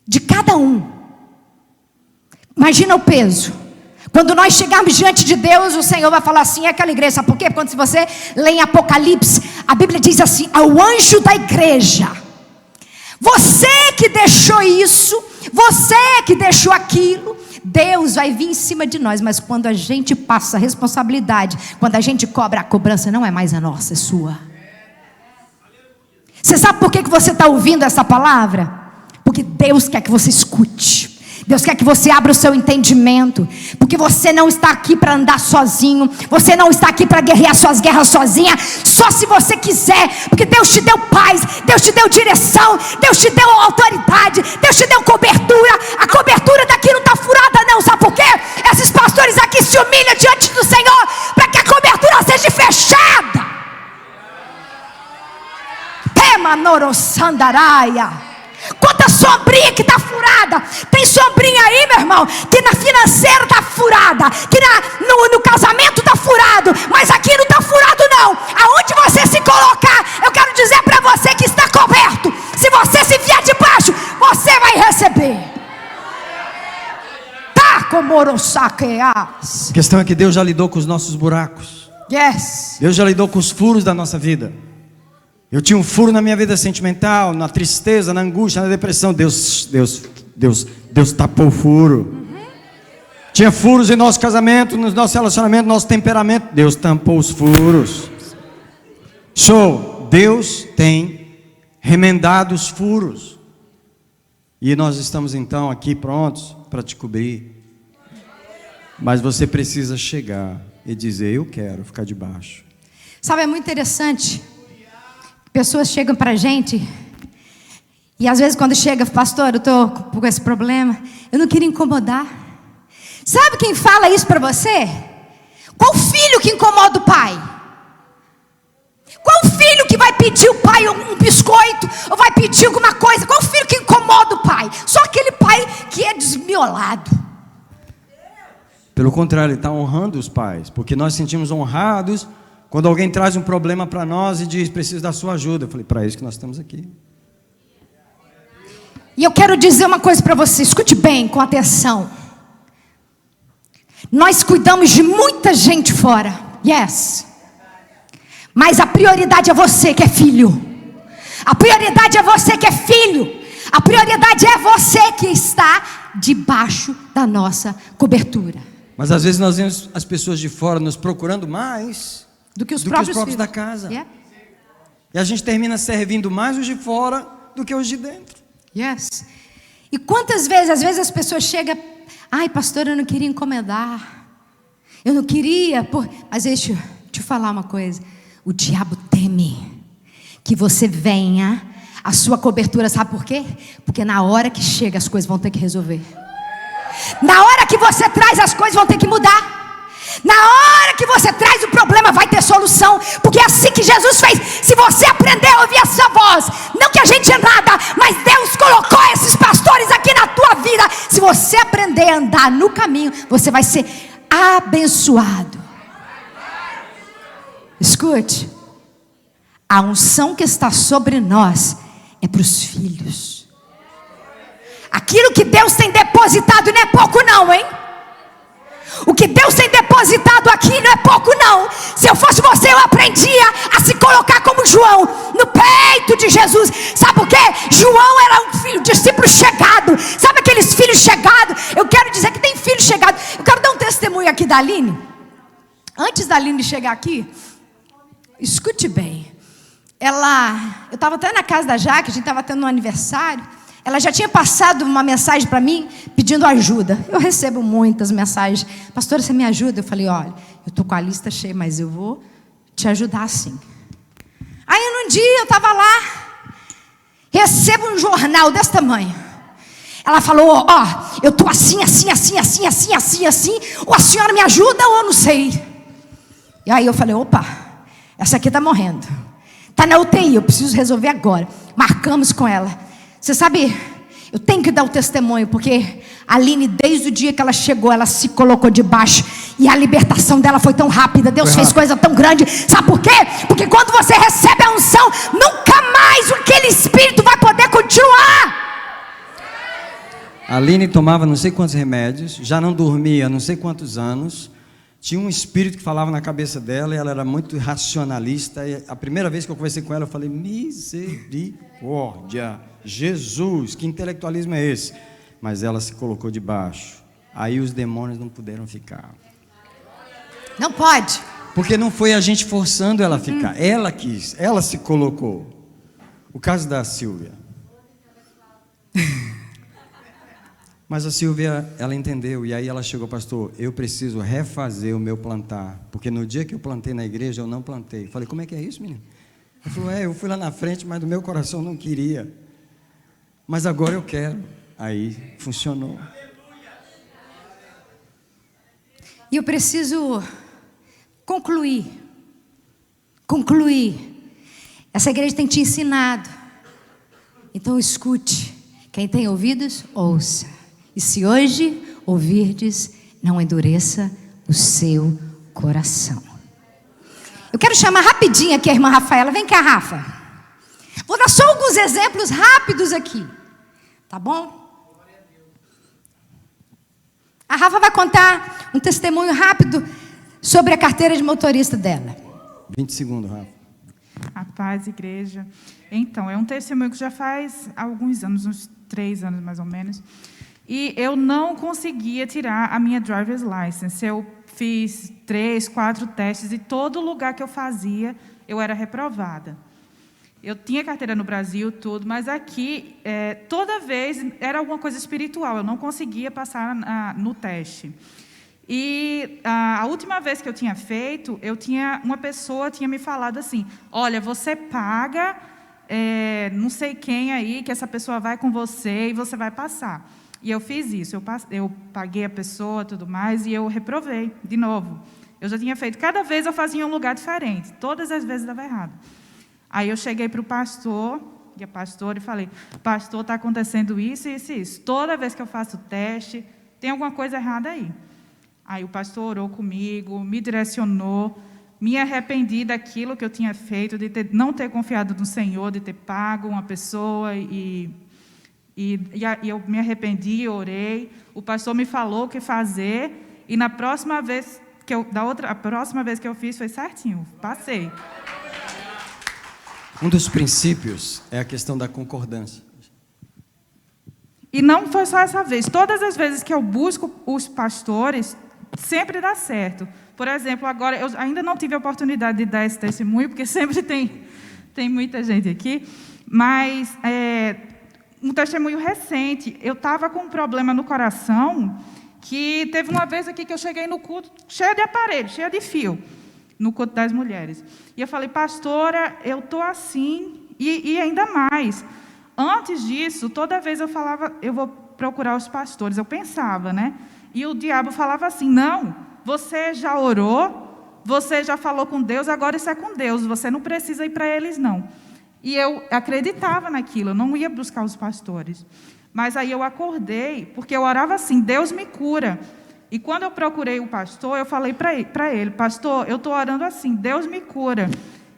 de cada um. Imagina o peso. Quando nós chegarmos diante de Deus, o Senhor vai falar assim: é aquela igreja, sabe por quê? Quando você lê em Apocalipse, a Bíblia diz assim: ao anjo da igreja, você que deixou isso, você que deixou aquilo, Deus vai vir em cima de nós. Mas quando a gente passa a responsabilidade, quando a gente cobra, a cobrança não é mais a nossa, é sua. Você sabe por que você está ouvindo essa palavra? Porque Deus quer que você escute. Deus quer que você abra o seu entendimento, porque você não está aqui para andar sozinho, você não está aqui para guerrear suas guerras sozinha, só se você quiser, porque Deus te deu paz, Deus te deu direção, Deus te deu autoridade, Deus te deu cobertura. A cobertura daqui não está furada não, sabe por quê? Esses pastores aqui se humilham diante do Senhor, para que a cobertura seja fechada. Tema norosandaraia. Quanta sombrinha que está furada. Tem sombrinha aí, meu irmão, que na financeira está furada, que no casamento está furado, mas aqui não está furado não. Aonde você se colocar, eu quero dizer para você que está coberto. Se você se vier debaixo, você vai receber. Tá como a questão é que Deus já lidou com os nossos buracos. Yes. Deus já lidou com os furos da nossa vida. Eu tinha um furo na minha vida sentimental, na tristeza, na angústia, na depressão. Deus tapou o furo. Tinha furos em nosso casamento, no nosso relacionamento, no nosso temperamento. Deus tampou os furos. Show! Deus tem remendado os furos. E nós estamos então aqui prontos para te cobrir. Mas você precisa chegar e dizer: eu quero ficar debaixo. Sabe, é muito interessante. Pessoas chegam para a gente e às vezes quando chega: pastor, eu estou com esse problema, eu não queria incomodar. Sabe quem fala isso para você? Qual filho que incomoda o pai? Qual filho que vai pedir o pai um biscoito ou vai pedir alguma coisa? Qual filho que incomoda o pai? Só aquele pai que é desmiolado. Pelo contrário, ele está honrando os pais, porque nós sentimos honrados quando alguém traz um problema para nós e diz: preciso da sua ajuda. Eu falei: para isso que nós estamos aqui. E eu quero dizer uma coisa para você, escute bem, com atenção. Nós cuidamos de muita gente fora, yes. Mas a prioridade é você que é filho. A prioridade é você que é filho. A prioridade é você que está debaixo da nossa cobertura. Mas às vezes nós vemos as pessoas de fora nos procurando mais do que os próprios filhos filhos da casa. Yeah. E a gente termina servindo mais os de fora do que os de dentro. Yes. E quantas vezes, às vezes as pessoas chegam: ai, pastor, eu não queria encomendar. Eu não queria, mas deixa eu te falar uma coisa. O diabo teme que você venha, a sua cobertura, sabe por quê? Porque na hora que chega as coisas vão ter que resolver. Na hora que você traz, as coisas vão ter que mudar. Na hora que você traz o problema, vai ter solução. Porque é assim que Jesus fez. Se você aprender a ouvir a sua voz, não que a gente é nada, mas Deus colocou esses pastores aqui na tua vida. Se você aprender a andar no caminho, você vai ser abençoado. Escute, a unção que está sobre nós é para os filhos. Aquilo que Deus tem depositado não é pouco não, hein? O que Deus tem depositado aqui não é pouco não. Se eu fosse você, eu aprendia a se colocar como João, no peito de Jesus. Sabe por quê? João era um filho, discípulo chegado. Sabe aqueles filhos chegados? Eu quero dizer que tem filhos chegados. Eu quero dar um testemunho aqui da Aline. Antes da Aline chegar aqui, escute bem. Eu estava até na casa da Jaque, a gente estava tendo um aniversário. Ela já tinha passado uma mensagem para mim pedindo ajuda. Eu recebo muitas mensagens: pastora, você me ajuda? Eu falei: olha, eu estou com a lista cheia, mas eu vou te ajudar sim. Aí num dia eu estava lá, recebo um jornal desse tamanho. Ela falou: ó, eu estou assim, ou a senhora me ajuda ou eu não sei. E aí eu falei: opa, essa aqui está morrendo. Está na UTI, eu preciso resolver agora. Marcamos com ela. Você sabe, eu tenho que dar o testemunho, porque a Aline, desde o dia que ela chegou, ela se colocou debaixo. E a libertação dela foi tão rápida. Deus fez coisa tão grande. Sabe por quê? Porque quando você recebe a unção, nunca mais aquele espírito vai poder continuar. A Aline tomava não sei quantos remédios, já não dormia não sei quantos anos. Tinha um espírito que falava na cabeça dela e ela era muito racionalista. E a primeira vez que eu conversei com ela, eu falei: misericórdia, Jesus, que intelectualismo é esse? Mas ela se colocou debaixo. Aí os demônios não puderam ficar. Não pode. Porque não foi a gente forçando ela a ficar. Ela quis, ela se colocou. O caso da Silvia. Mas a Silvia, ela entendeu, e aí ela chegou: pastor, eu preciso refazer o meu plantar, porque no dia que eu plantei na igreja, eu não plantei. Falei: como é que é isso, menino? Ela falou: eu fui lá na frente, mas do meu coração não queria, mas agora eu quero. Aí funcionou. E eu preciso concluir. Essa igreja tem te ensinado. Então escute. Quem tem ouvidos, ouça. E se hoje ouvirdes, não endureça o seu coração. Eu quero chamar rapidinho aqui a irmã Rafaela. Vem cá, Rafa. Vou dar só alguns exemplos rápidos aqui. Tá bom? A Rafa vai contar um testemunho rápido sobre a carteira de motorista dela. 20 segundos, Rafa. A paz, igreja. Então, é um testemunho que já faz alguns anos, uns 3 anos mais ou menos. E eu não conseguia tirar a minha driver's license. Eu fiz 3, 4 testes e todo lugar que eu fazia, eu era reprovada. Eu tinha carteira no Brasil, tudo, mas aqui, toda vez, era alguma coisa espiritual. Eu não conseguia passar no teste. E a última vez que eu tinha feito, uma pessoa tinha me falado assim, olha, você paga, não sei quem aí, que essa pessoa vai com você e você vai passar. E eu fiz isso, eu paguei a pessoa, tudo mais, e eu reprovei, de novo. Eu já tinha feito, cada vez eu fazia em um lugar diferente, todas as vezes dava errado. Aí eu cheguei para o pastor, e a pastora, e falei, pastor, está acontecendo isso, isso e isso. Toda vez que eu faço o teste, tem alguma coisa errada aí. Aí o pastor orou comigo, me direcionou, me arrependi daquilo que eu tinha feito, de não ter confiado no Senhor, de ter pago uma pessoa, e eu me arrependi, orei. O pastor me falou o que fazer, e a próxima vez que eu fiz foi certinho, passei. Um dos princípios é a questão da concordância. E não foi só essa vez. Todas as vezes que eu busco os pastores, sempre dá certo. Por exemplo, agora, eu ainda não tive a oportunidade de dar esse testemunho, porque sempre tem muita gente aqui, mas um testemunho recente. Eu estava com um problema no coração, que teve uma vez aqui que eu cheguei no culto cheio de aparelho, cheio de fio, no culto das mulheres. E eu falei, pastora, eu estou assim, e ainda mais. Antes disso, toda vez eu falava, eu vou procurar os pastores, eu pensava, né? E o diabo falava assim, não, você já orou, você já falou com Deus, agora isso é com Deus, você não precisa ir para eles, não. E eu acreditava naquilo, eu não ia buscar os pastores. Mas aí eu acordei, porque eu orava assim, Deus me cura. E quando eu procurei o pastor, eu falei para ele, pastor, eu estou orando assim, Deus me cura.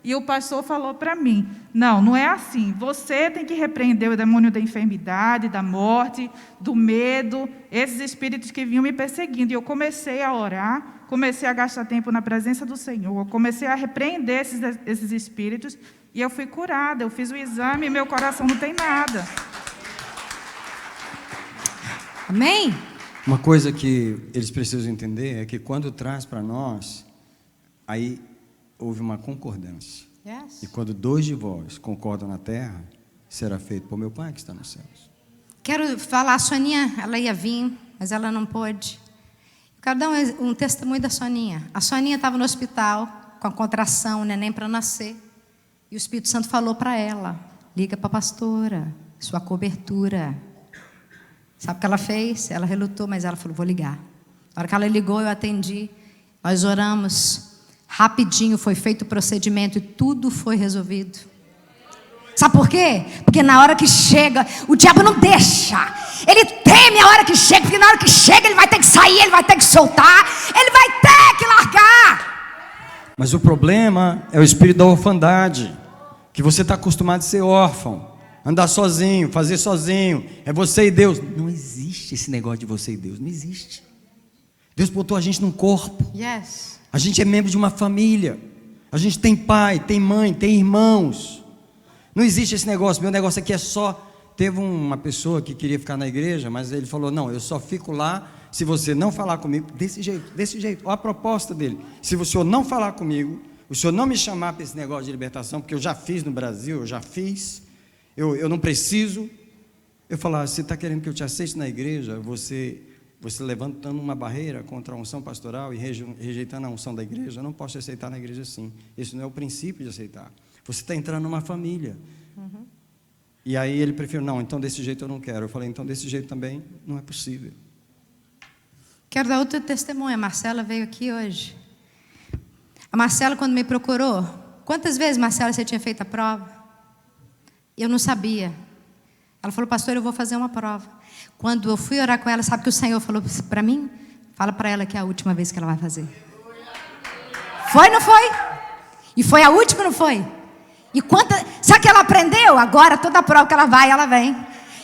E o pastor falou para mim, não é assim, você tem que repreender o demônio da enfermidade, da morte, do medo, esses espíritos que vinham me perseguindo. E eu comecei a orar, comecei a gastar tempo na presença do Senhor, comecei a repreender esses espíritos, e eu fui curada, eu fiz o exame e meu coração não tem nada. Amém? Uma coisa que eles precisam entender é que quando traz para nós, aí houve uma concordância. Yes. E quando 2 de vós concordam na terra, será feito por meu Pai que está nos céus. Quero falar, a Soninha, ela ia vir, mas ela não pôde. Quero dar um testemunho da Soninha. A Soninha estava no hospital, com a contração, o neném para nascer. E o Espírito Santo falou para ela, liga para a pastora, sua cobertura. Sabe o que ela fez? Ela relutou, mas ela falou, vou ligar. Na hora que ela ligou, eu atendi. Nós oramos. Rapidinho foi feito o procedimento e tudo foi resolvido. Sabe por quê? Porque na hora que chega, o diabo não deixa. Ele teme a hora que chega, porque na hora que chega ele vai ter que sair, ele vai ter que soltar, ele vai ter que largar. Mas o problema é o espírito da orfandade, que você está acostumado a ser órfão. Andar sozinho, fazer sozinho, é você e Deus. Não existe esse negócio de você e Deus, não existe. Deus botou a gente num corpo. Yes. A gente é membro de uma família. A gente tem pai, tem mãe, tem irmãos. Não existe esse negócio, meu negócio aqui é só... Teve uma pessoa que queria ficar na igreja, mas ele falou, não, eu só fico lá se você não falar comigo, desse jeito. Olha a proposta dele. Se o senhor não falar comigo, o senhor não me chamar para esse negócio de libertação, porque eu já fiz no Brasil, eu já fiz... Eu não preciso. Eu falar, você está querendo que eu te aceite na igreja? Você levantando uma barreira contra a unção pastoral e rejeitando a unção da igreja? Eu não posso aceitar na igreja assim. Esse não é o princípio de aceitar. Você está entrando numa família. Uhum. E aí ele preferiu, não, então desse jeito eu não quero. Eu falei, então desse jeito também não é possível. Quero dar outro testemunho. A Marcela veio aqui hoje. A Marcela, quando me procurou, quantas vezes, Marcela, você tinha feito a prova? Eu não sabia. Ela falou, pastor, eu vou fazer uma prova. Quando eu fui orar com ela, sabe o que o Senhor falou para mim? Fala para ela que é a última vez que ela vai fazer. Foi, não foi? E foi a última, não foi? E sabe o que ela aprendeu? Agora, toda prova que ela vai, ela vem.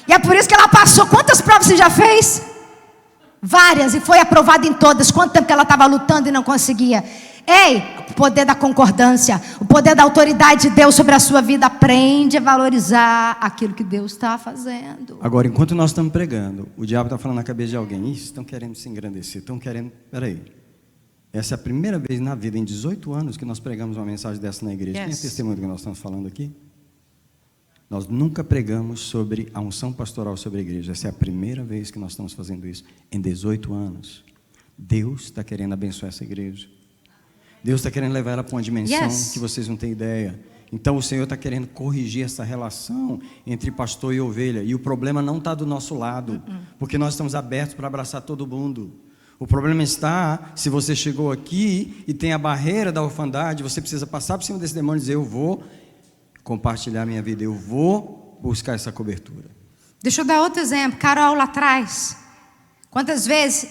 E é por isso que ela passou. Quantas provas você já fez? Várias, e foi aprovada em todas. Quanto tempo que ela estava lutando e não conseguia? Ei, o poder da concordância, o poder da autoridade de Deus sobre a sua vida. Aprende a valorizar aquilo que Deus está fazendo. Agora, enquanto nós estamos pregando, o diabo está falando na cabeça de alguém, estão querendo se engrandecer, estão querendo... Peraí, essa é a primeira vez na vida, em 18 anos, que nós pregamos uma mensagem dessa na igreja. Yes. Quem é testemunho do que nós estamos falando aqui? Nós nunca pregamos sobre a unção pastoral sobre a igreja. Essa é a primeira vez que nós estamos fazendo isso em 18 anos. Deus está querendo abençoar essa igreja. Deus está querendo levar ela para uma dimensão que vocês não têm ideia. Então o Senhor está querendo corrigir essa relação entre pastor e ovelha. E o problema não está do nosso lado, porque nós estamos abertos para abraçar todo mundo. O problema está, se você chegou aqui e tem a barreira da orfandade, você precisa passar por cima desse demônio e dizer: eu vou compartilhar minha vida, eu vou buscar essa cobertura. Deixa eu dar outro exemplo. Carol lá atrás. Quantas vezes...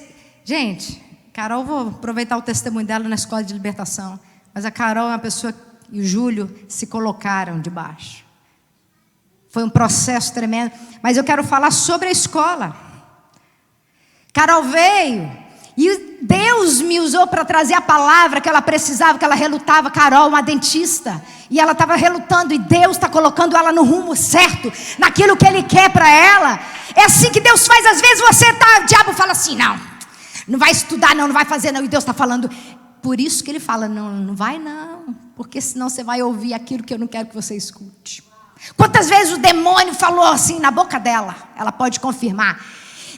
Gente, Carol, vou aproveitar o testemunho dela na escola de libertação. Mas a Carol é uma pessoa... E o Júlio se colocaram debaixo. Foi um processo tremendo. Mas eu quero falar sobre a escola. Carol veio e Deus me usou para trazer a palavra que ela precisava, que ela relutava. Carol, uma dentista, e ela estava relutando, e Deus está colocando ela no rumo certo, naquilo que Ele quer para ela. É assim que Deus faz. Às vezes você está, o diabo fala assim: não vai estudar não vai fazer não, e Deus está falando. Por isso que Ele fala: não vai não, porque senão você vai ouvir aquilo que eu não quero que você escute. Quantas vezes o demônio falou assim na boca dela? Ela pode confirmar: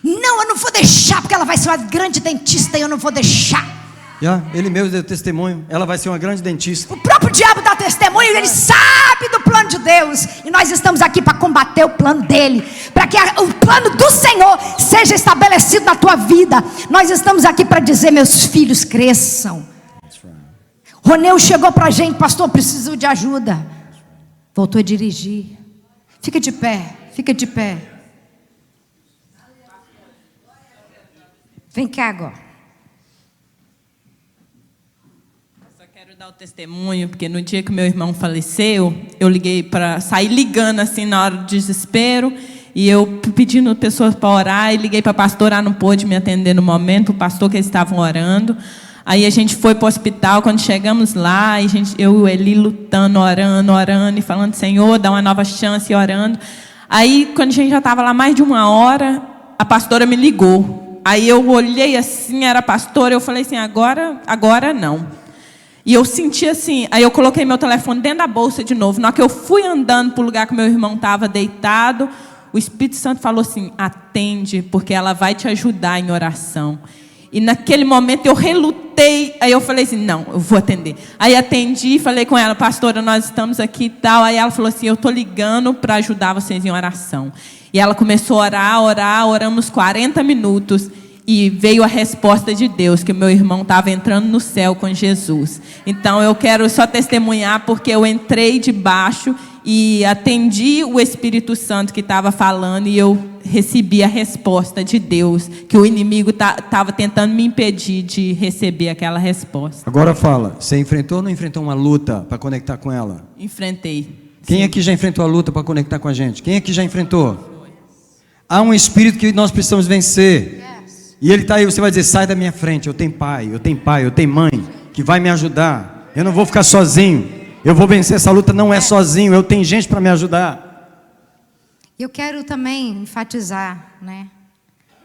não, eu não vou deixar, porque ela vai ser uma grande dentista, e eu não vou deixar. Ele mesmo deu testemunho, ela vai ser uma grande dentista. O próprio diabo dá testemunho, ele sabe do plano de Deus, e nós estamos aqui para combater o plano dele, para que o plano do Senhor seja estabelecido na tua vida. Nós estamos aqui para dizer: meus filhos cresçam. Roneu chegou para a gente: pastor, preciso de ajuda. Voltou a dirigir. Fica de pé, fica de pé. Vem cá agora. Quero dar o testemunho, porque no dia que meu irmão faleceu, eu liguei para sair ligando assim na hora do desespero, e eu pedindo pessoas para orar, e liguei para a pastora, não pôde me atender no momento, o pastor que eles estavam orando. Aí a gente foi para o hospital. Quando chegamos lá, eu e Eli lutando, orando e falando: Senhor, dá uma nova chance, e orando. Aí quando a gente já estava lá mais de 1 hora, a pastora me ligou. Aí eu olhei assim, era a pastora, eu falei assim: agora não. E eu senti assim, aí eu coloquei meu telefone dentro da bolsa de novo. Na hora que eu fui andando para o lugar que meu irmão estava deitado, o Espírito Santo falou assim: atende, porque ela vai te ajudar em oração. E naquele momento eu relutei, aí eu falei assim: não, eu vou atender. Aí atendi, falei com ela: pastora, nós estamos aqui e tal. Aí ela falou assim: eu estou ligando para ajudar vocês em oração. E ela começou a orar, oramos 40 minutos. E veio a resposta de Deus, que meu irmão estava entrando no céu com Jesus. Então eu quero só testemunhar, porque eu entrei debaixo e atendi o Espírito Santo que estava falando, e eu recebi a resposta de Deus, que o inimigo estava tentando me impedir de receber aquela resposta. Agora fala, você enfrentou ou não enfrentou uma luta para conectar com ela? Enfrentei. Quem aqui já enfrentou a luta para conectar com a gente? Quem aqui já enfrentou? Há um espírito que nós precisamos vencer. E ele está aí, você vai dizer: sai da minha frente, eu tenho pai, eu tenho mãe que vai me ajudar. Eu não vou ficar sozinho. Eu vou vencer essa luta, não é sozinho, eu tenho gente para me ajudar. Eu quero também enfatizar, né?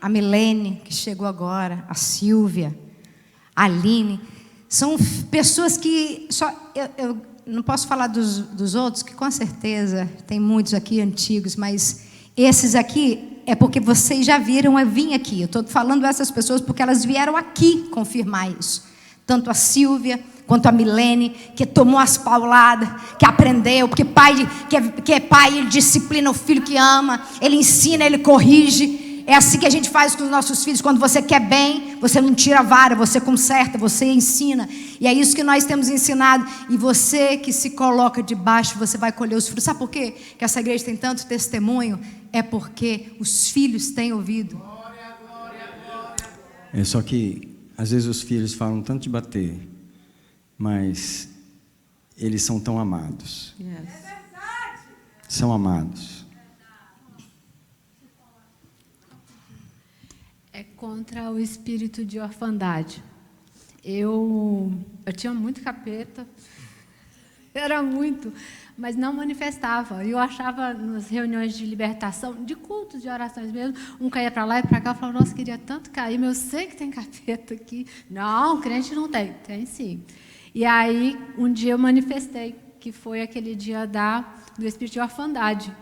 A Milene, que chegou agora, a Silvia, a Aline, são pessoas que eu não posso falar dos outros, que com certeza tem muitos aqui antigos, mas esses aqui é porque vocês já viram eu vim aqui. Eu estou falando essas pessoas porque elas vieram aqui confirmar isso. Tanto a Silvia quanto a Milene, que tomou as pauladas, que aprendeu, porque pai, que é pai, ele disciplina o filho que ama, ele ensina, ele corrige. É assim que a gente faz com os nossos filhos. Quando você quer bem, você não tira a vara, você conserta, você ensina. E é isso que nós temos ensinado. E você que se coloca debaixo, você vai colher os frutos. Sabe por quê que essa igreja tem tanto testemunho? É porque os filhos têm ouvido. É só que às vezes os filhos falam tanto de bater, mas eles são tão amados. São amados. É contra o espírito de orfandade. Eu tinha muito capeta, era muito, mas não manifestava. Eu achava nas reuniões de libertação, de cultos, de orações mesmo, um caía para lá e para cá, eu falava: nossa, queria tanto cair, mas eu sei que tem capeta aqui. Não, crente não tem. Tem sim. E aí, um dia eu manifestei que foi aquele dia do espírito de orfandade.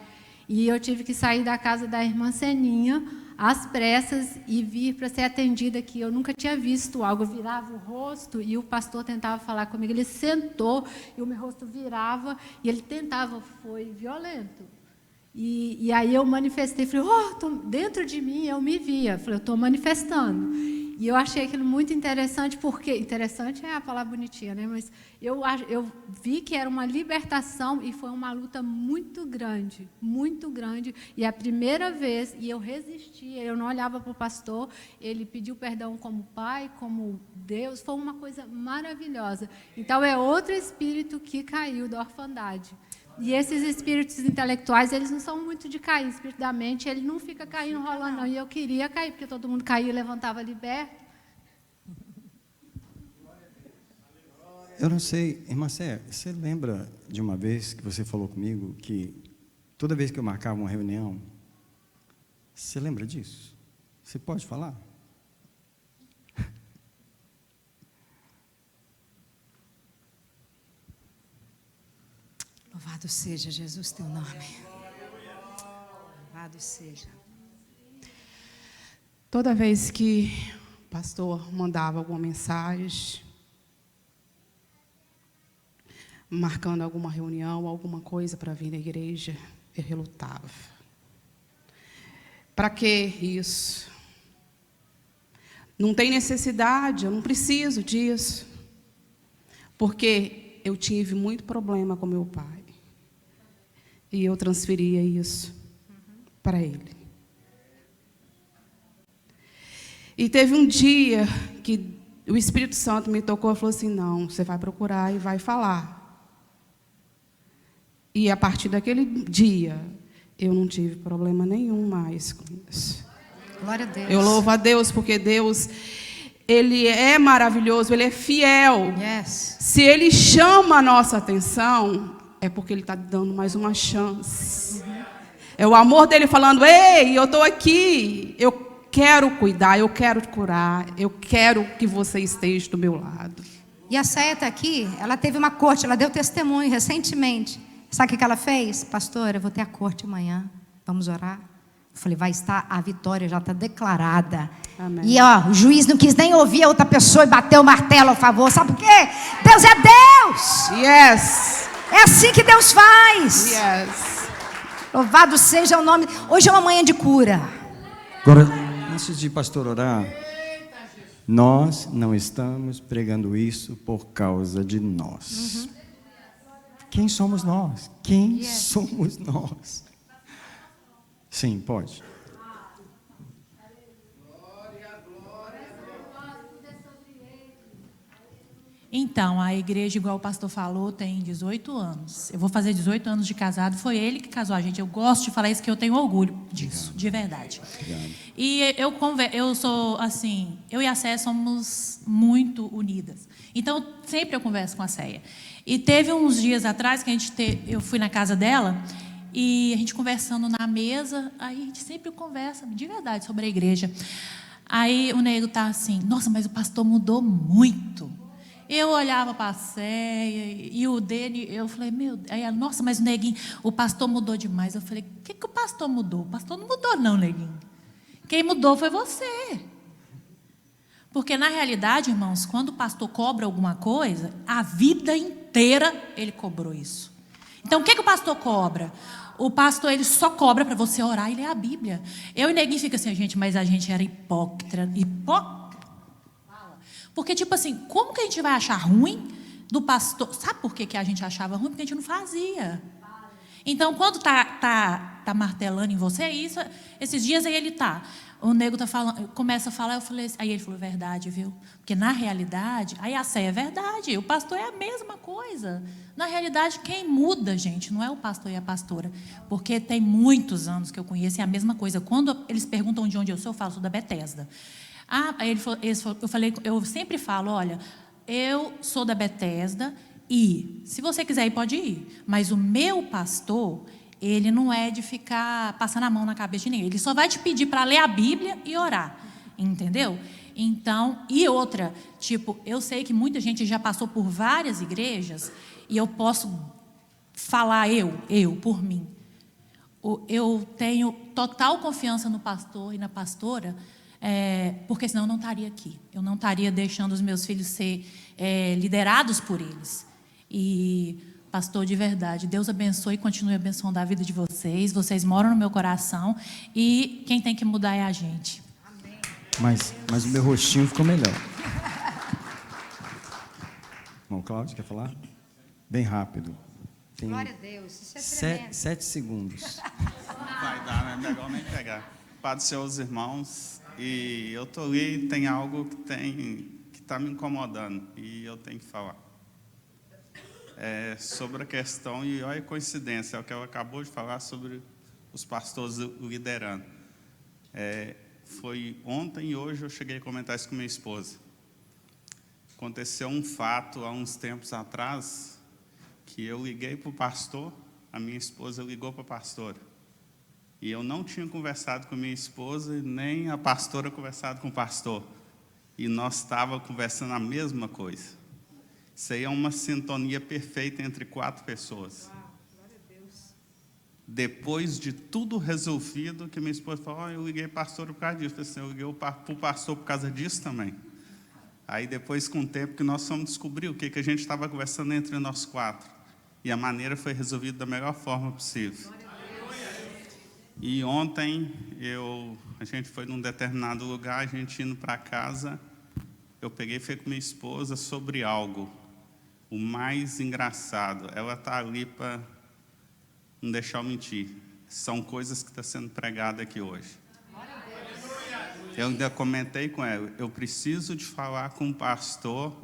E eu tive que sair da casa da irmã Seninha, às pressas, e vir para ser atendida, que eu nunca tinha visto algo. Eu virava o rosto e o pastor tentava falar comigo. Ele sentou e o meu rosto virava e ele tentava, foi violento. E aí eu manifestei, falei, dentro de mim eu me via, falei, eu estou manifestando. E eu achei aquilo muito interessante, porque, interessante é a palavra bonitinha, né? Mas eu vi que era uma libertação e foi uma luta muito grande, e a primeira vez, e eu resistia, eu não olhava para o pastor, ele pediu perdão como pai, como Deus, foi uma coisa maravilhosa. Então é outro espírito que caiu da orfandade. E esses espíritos intelectuais, eles não são muito de cair. O espírito da mente, ele não fica caindo, rolando, não. E eu queria cair, porque todo mundo caía e levantava liberto. Eu não sei, irmã Sé, você lembra de uma vez que você falou comigo que toda vez que eu marcava uma reunião, você lembra disso? Você pode falar? Louvado seja Jesus, teu nome. Louvado seja. Toda vez que o pastor mandava alguma mensagem, marcando alguma reunião, alguma coisa para vir na igreja, eu relutava. Para que isso? Não tem necessidade, eu não preciso disso. Porque eu tive muito problema com meu pai. E eu transferia isso para ele. E teve um dia que o Espírito Santo me tocou e falou assim, não, você vai procurar e vai falar. E a partir daquele dia, eu não tive problema nenhum mais com isso. Glória a Deus. Eu louvo a Deus, porque Deus, Ele é maravilhoso, Ele é fiel. Yes. Se Ele chama a nossa atenção, é porque Ele está dando mais uma chance. É o amor dEle falando, ei, eu estou aqui, eu quero cuidar, eu quero te curar, eu quero que você esteja do meu lado. E a Céia está aqui, ela teve uma corte, ela deu testemunho recentemente. Sabe o que ela fez? Pastora, eu vou ter a corte amanhã, vamos orar? Eu falei, vai estar, a vitória já está declarada. Amém. E o juiz não quis nem ouvir a outra pessoa e bateu o martelo a favor. Sabe por quê? Deus é Deus! Yes! É assim que Deus faz. Yes! Louvado seja o nome. Hoje é uma manhã de cura. Agora, antes de pastor orar, nós não estamos pregando isso por causa de nós. Quem somos nós? Quem somos nós? Sim, pode. Então, a igreja, igual o pastor falou, tem 18 anos. Eu vou fazer 18 anos de casado. Foi ele que casou a gente. Eu gosto de falar isso, que eu tenho orgulho disso, de verdade. Obrigado. E eu sou assim, eu e a Céia somos muito unidas. Então, sempre eu converso com a Céia. E teve uns dias atrás que eu fui na casa dela e a gente conversando na mesa, aí a gente sempre conversa de verdade sobre a igreja. Aí o nego tá assim, nossa, mas o pastor mudou muito. Eu olhava para a Céia e o dele, eu falei, meu Deus. Aí ela, nossa, mas o neguinho, o pastor mudou demais. Eu falei, o que o pastor mudou? O pastor não mudou não, neguinho. Quem mudou foi você. Porque, na realidade, irmãos, quando o pastor cobra alguma coisa, a vida inteira ele cobrou isso. Então, o que o pastor cobra? O pastor, ele só cobra para você orar e ler a Bíblia. Eu e neguinho fica assim, gente, mas a gente era hipócrita. Porque, tipo assim, como que a gente vai achar ruim do pastor? Sabe por que a gente achava ruim? Porque a gente não fazia. Então, quando tá martelando em você, isso, esses dias aí ele o nego começa a falar, eu falei assim, aí ele falou, verdade, viu? Porque na realidade, aí a Céia é verdade, o pastor é a mesma coisa. Na realidade, quem muda, gente, não é o pastor e a pastora. Porque tem muitos anos que eu conheço, é a mesma coisa. Quando eles perguntam de onde eu sou da Bethesda. Aí eu sempre falo, olha, eu sou da Bethesda e, se você quiser ir, pode ir. Mas o meu pastor, ele não é de ficar passando a mão na cabeça de ninguém. Ele só vai te pedir para ler a Bíblia e orar. Entendeu? Então, e outra, tipo, eu sei que muita gente já passou por várias igrejas e eu posso falar por mim. Eu tenho total confiança no pastor e na pastora, porque senão eu não estaria aqui. Eu não estaria deixando os meus filhos ser liderados por eles. E, pastor, de verdade, Deus abençoe e continue abençoando a vida de vocês. Vocês moram no meu coração e quem tem que mudar é a gente. Amém. Mas o meu rostinho ficou melhor. Irmão Cláudio, quer falar? Bem rápido. Tem Glória a Deus, isso é tremendo. 7 segundos. Vai dar, né? Melhor nem pegar. Pai do Senhor, os irmãos, e eu estou ali, tem algo que está me incomodando, e eu tenho que falar. Sobre a questão, e olha a coincidência, é o que ela acabou de falar sobre os pastores liderando. Foi ontem e hoje eu cheguei a comentar isso com minha esposa. Aconteceu um fato há uns tempos atrás, que eu liguei para o pastor, a minha esposa ligou para a pastora. E eu não tinha conversado com a minha esposa, nem a pastora conversado com o pastor. E nós estávamos conversando a mesma coisa. Isso aí é uma sintonia perfeita entre 4 pessoas. Depois de tudo resolvido, que minha esposa falou, eu liguei para a pastora por causa disso. Eu falei assim, eu liguei para o pastor por causa disso também. Aí depois, com o tempo, que nós fomos descobrir o que a gente estava conversando entre nós 4. E a maneira foi resolvida da melhor forma possível. E ontem, a gente foi num determinado lugar, a gente indo para casa, eu peguei e falei com minha esposa sobre algo. O mais engraçado, ela está ali para não deixar eu mentir. São coisas que estão sendo pregadas aqui hoje. Eu ainda comentei com ela, eu preciso de falar com o pastor.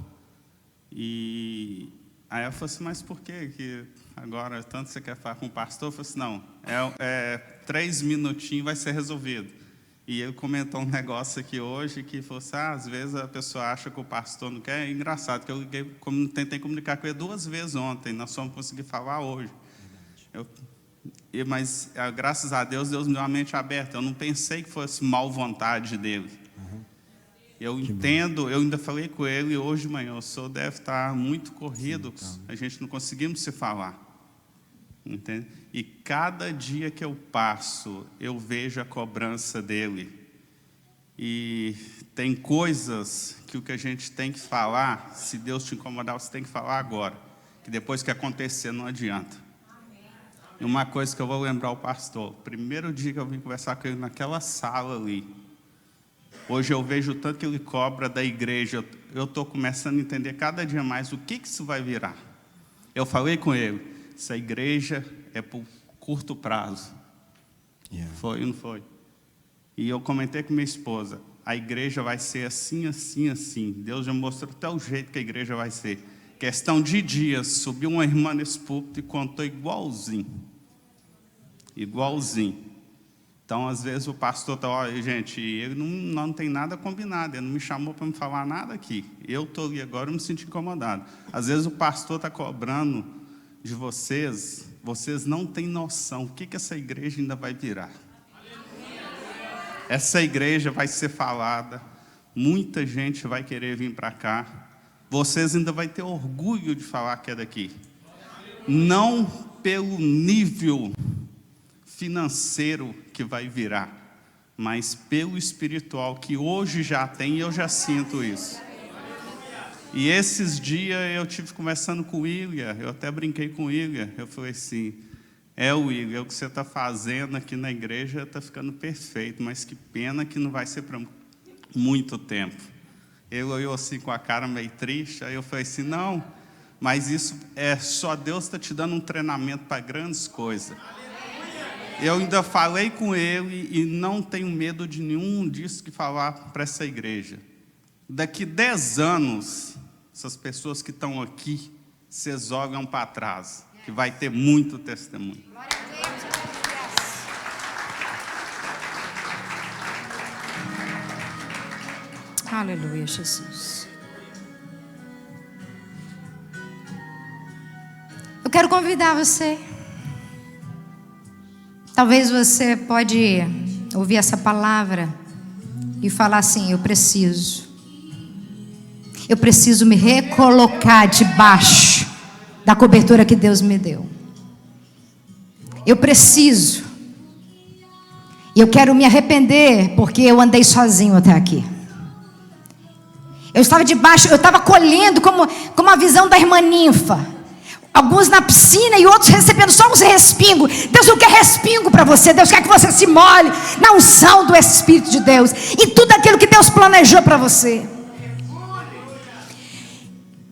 E aí ela falou assim, mas por quê? Que agora tanto você quer falar com o pastor? Eu falei assim, não, 3 minutinhos vai ser resolvido. E ele comentou um negócio aqui hoje, que falou assim, às vezes a pessoa acha que o pastor não quer. É engraçado, que eu tentei comunicar com ele 2 vezes ontem, nós só vamos conseguir falar hoje. Mas, graças a Deus, Deus me deu uma mente aberta. Eu não pensei que fosse mal vontade dele. Eu entendo, eu ainda falei com ele hoje de manhã, o senhor deve estar muito corrido, a gente não conseguimos se falar. Entende? E cada dia que eu passo, eu vejo a cobrança dele. E tem coisas que o que a gente tem que falar, se Deus te incomodar, você tem que falar agora. Que depois que acontecer, não adianta. E uma coisa que eu vou lembrar ao pastor, primeiro dia que eu vim conversar com ele naquela sala ali, hoje eu vejo o tanto que ele cobra da igreja, eu estou começando a entender cada dia mais o que isso vai virar. Eu falei com ele, essa igreja é por curto prazo. Foi ou não foi? E eu comentei com minha esposa, a igreja vai ser assim, assim, assim. Deus já mostrou até o jeito que a igreja vai ser. Questão de dias, subiu uma irmã nesse púlpito e contou igualzinho. Igualzinho. Então, às vezes, o pastor está, olha, gente, ele não tem nada combinado, ele não me chamou para me falar nada aqui. Eu estou ali agora, eu me senti incomodado. Às vezes, o pastor está cobrando de vocês, vocês não têm noção o que essa igreja ainda vai virar. Essa igreja vai ser falada, muita gente vai querer vir para cá. Vocês ainda vão ter orgulho de falar que é daqui. Não pelo nível financeiro que vai virar, mas pelo espiritual que hoje já tem, e eu já sinto isso. E esses dias eu tive conversando com o William, eu até brinquei com o William, eu falei assim, William, o que você está fazendo aqui na igreja está ficando perfeito, mas que pena que não vai ser para muito tempo. Ele olhou assim com a cara meio triste, aí eu falei assim, não, mas isso só Deus está te dando um treinamento para grandes coisas. Eu ainda falei com ele e não tenho medo de nenhum disso que falar para essa igreja. Daqui 10 anos, essas pessoas que estão aqui, vocês jogam para trás, que vai ter muito testemunho. Glória a Deus. Aleluia, Jesus. Eu quero convidar você. Talvez você pode ouvir essa palavra e falar assim, eu preciso me recolocar debaixo da cobertura que Deus me deu. Eu preciso. E eu quero me arrepender, porque eu andei sozinho até aqui. Eu estava debaixo, eu estava colhendo como a visão da irmã Ninfa. Alguns na piscina e outros recebendo só uns respingos. Deus não quer respingo para você. Deus quer que você se molhe na unção do Espírito de Deus. E tudo aquilo que Deus planejou para você.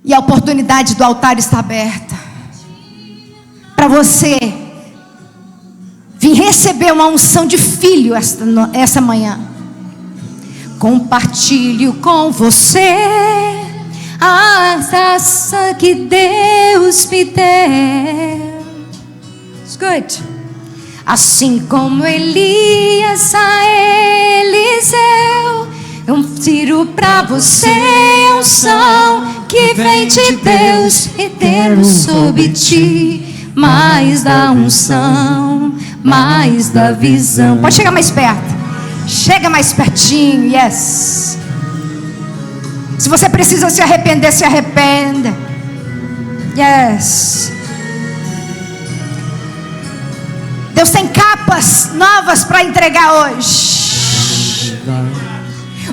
E a oportunidade do altar está aberta. Para você vir receber uma unção de filho essa manhã. Compartilho com você a graça que Deus me deu. It's good. Assim como Elias a Eliseu, eu tiro pra você a unção que vem de Deus e temos sobre ti. Mais da unção, mais da visão. Pode chegar mais perto. Chega mais pertinho, yes. Se você precisa se arrepender, se arrependa. Yes. Deus tem capas novas para entregar hoje.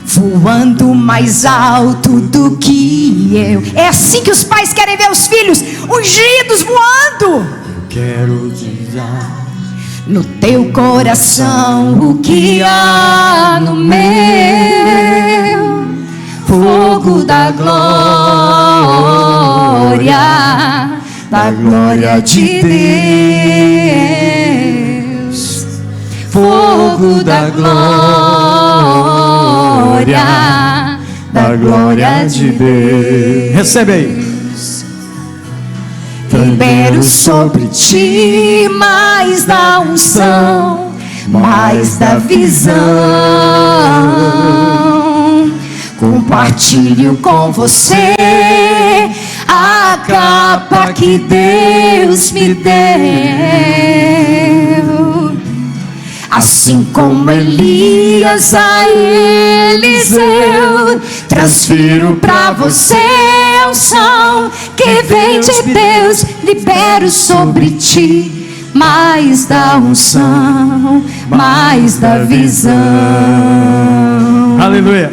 Voando mais alto do que eu. É assim que os pais querem ver os filhos ungidos voando. Quero te dar no teu coração o que há no meu. Fogo da glória de Deus. Fogo da glória de Deus. Recebe aí. Libero sobre ti mais da unção, mais da visão. Compartilho com você a capa que Deus me deu. Assim como Elias a Eliseu, transfiro pra você a unção que vem de Deus. Libero sobre ti mais da unção, mais da visão. Aleluia.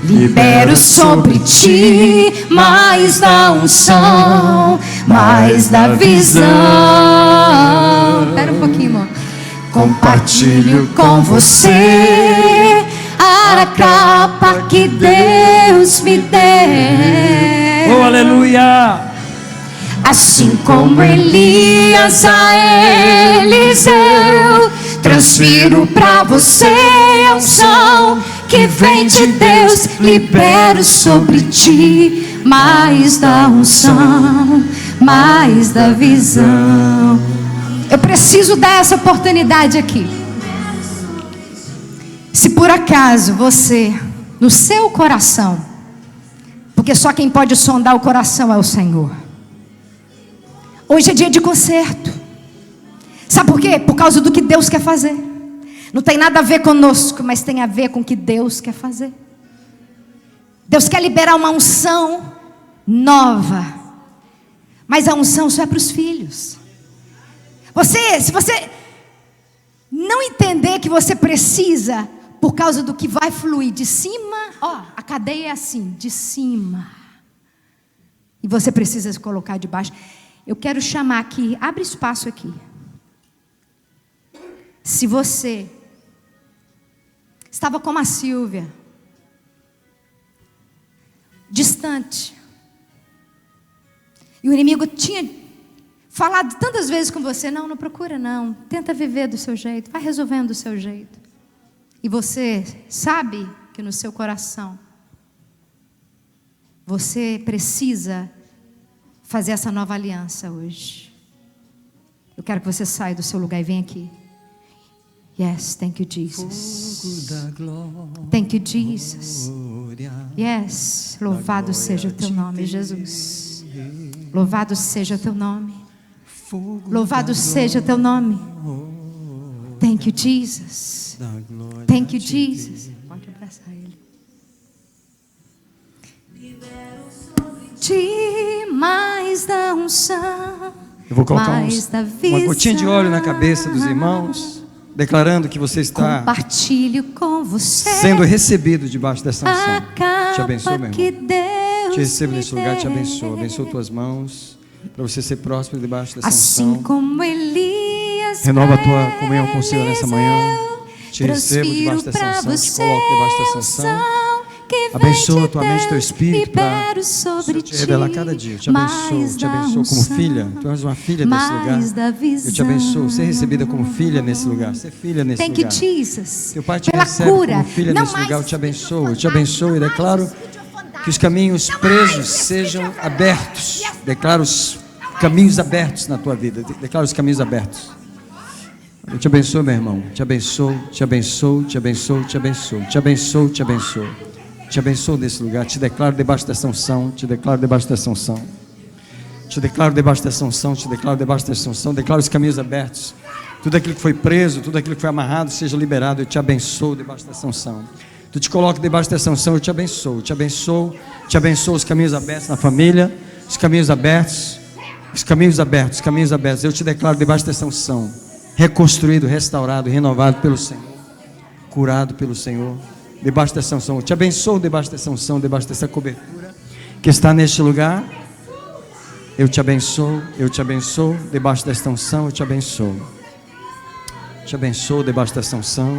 Libero sobre ti mais da unção, mais da visão. Espera um pouquinho, amor. Compartilho com você a capa que Deus me deu. Oh, aleluia. Assim como Elias a Eliseu, transfiro pra você a unção que vem de Deus. Libero sobre ti mais da unção, mais da visão. Eu preciso dar essa oportunidade aqui. Se por acaso você, no seu coração, porque só quem pode sondar o coração é o Senhor. Hoje é dia de conserto. Sabe por quê? Por causa do que Deus quer fazer. Não tem nada a ver conosco, mas tem a ver com o que Deus quer fazer. Deus quer liberar uma unção nova. Mas a unção só é para os filhos. Se você não entender que você precisa, por causa do que vai fluir de cima, ó, a cadeia é assim, de cima. E você precisa se colocar de baixo. Eu quero chamar aqui, abre espaço aqui. Se você estava como a Silvia, distante, e o inimigo tinha falado tantas vezes com você, não procura não, tenta viver do seu jeito, vai resolvendo do seu jeito. E você sabe que no seu coração, você precisa fazer essa nova aliança hoje. Eu quero que você saia do seu lugar e venha aqui. Yes, thank you, Jesus. Thank you, Jesus. Yes, louvado seja o teu nome, Jesus. Louvado seja o teu nome. Louvado seja o teu nome. Thank you, Jesus. Thank you, Jesus. Pode abraçar ele. De mais da unção Eu vou colocar mais da uma gotinha de óleo na cabeça dos irmãos, declarando que você está compartilho com você sendo recebido debaixo dessa a unção. Te abençoe, meu capa que irmão. Deus Te recebo me nesse lugar, te deu. abençoo. Abençoo tuas mãos, para você ser próspero debaixo dessa Assim unção. como Elias, Renova a pra tua comunhão com o Senhor nessa manhã. Eliseu, Te recebo debaixo transfiro dessa pra unção, te você coloco debaixo dessa unção. que vem Abençoa de tua mente, teu Deus, espírito, para libero sobre te revelar cada dia. Te mais abençoo como da filha. unção, Tu és uma filha nesse lugar. mais da Eu te visão. abençoo. Ser recebida como filha nesse lugar. Ser filha nesse Thank you, lugar. Jesus. Teu Pai te Pela recebe cura. como filha Não nesse mais lugar. Eu te espírito abençoo. Eu te abençoo e declaro que os caminhos presos sejam abertos. Declaro os caminhos abertos na tua vida. Declaro os caminhos abertos. Eu te abençoo, meu irmão. Te abençoo, te abençoo, te abençoo, te abençoo. Te abençoo, te abençoo. Te abençoo nesse lugar. Te declaro debaixo dessa unção. Te declaro debaixo dessa unção. Te declaro debaixo dessa unção. Te declaro debaixo dessa unção. Declaro os caminhos abertos. Tudo aquilo que foi preso, tudo aquilo que foi amarrado, seja liberado. Eu te abençoo debaixo dessa unção. Tu te coloca debaixo dessa unção. Eu te abençoo. Te abençoo. Te abençoo os caminhos abertos na família. Os caminhos abertos. Os caminhos abertos. Os caminhos abertos. Eu te declaro debaixo dessa unção. Reconstruído, restaurado, renovado pelo Senhor, curado pelo Senhor, debaixo dessa unção. Eu te abençoo debaixo dessa unção, debaixo dessa cobertura que está neste lugar. Eu te abençoo debaixo desta unção, eu te abençoo. Te abençoo debaixo dessa unção.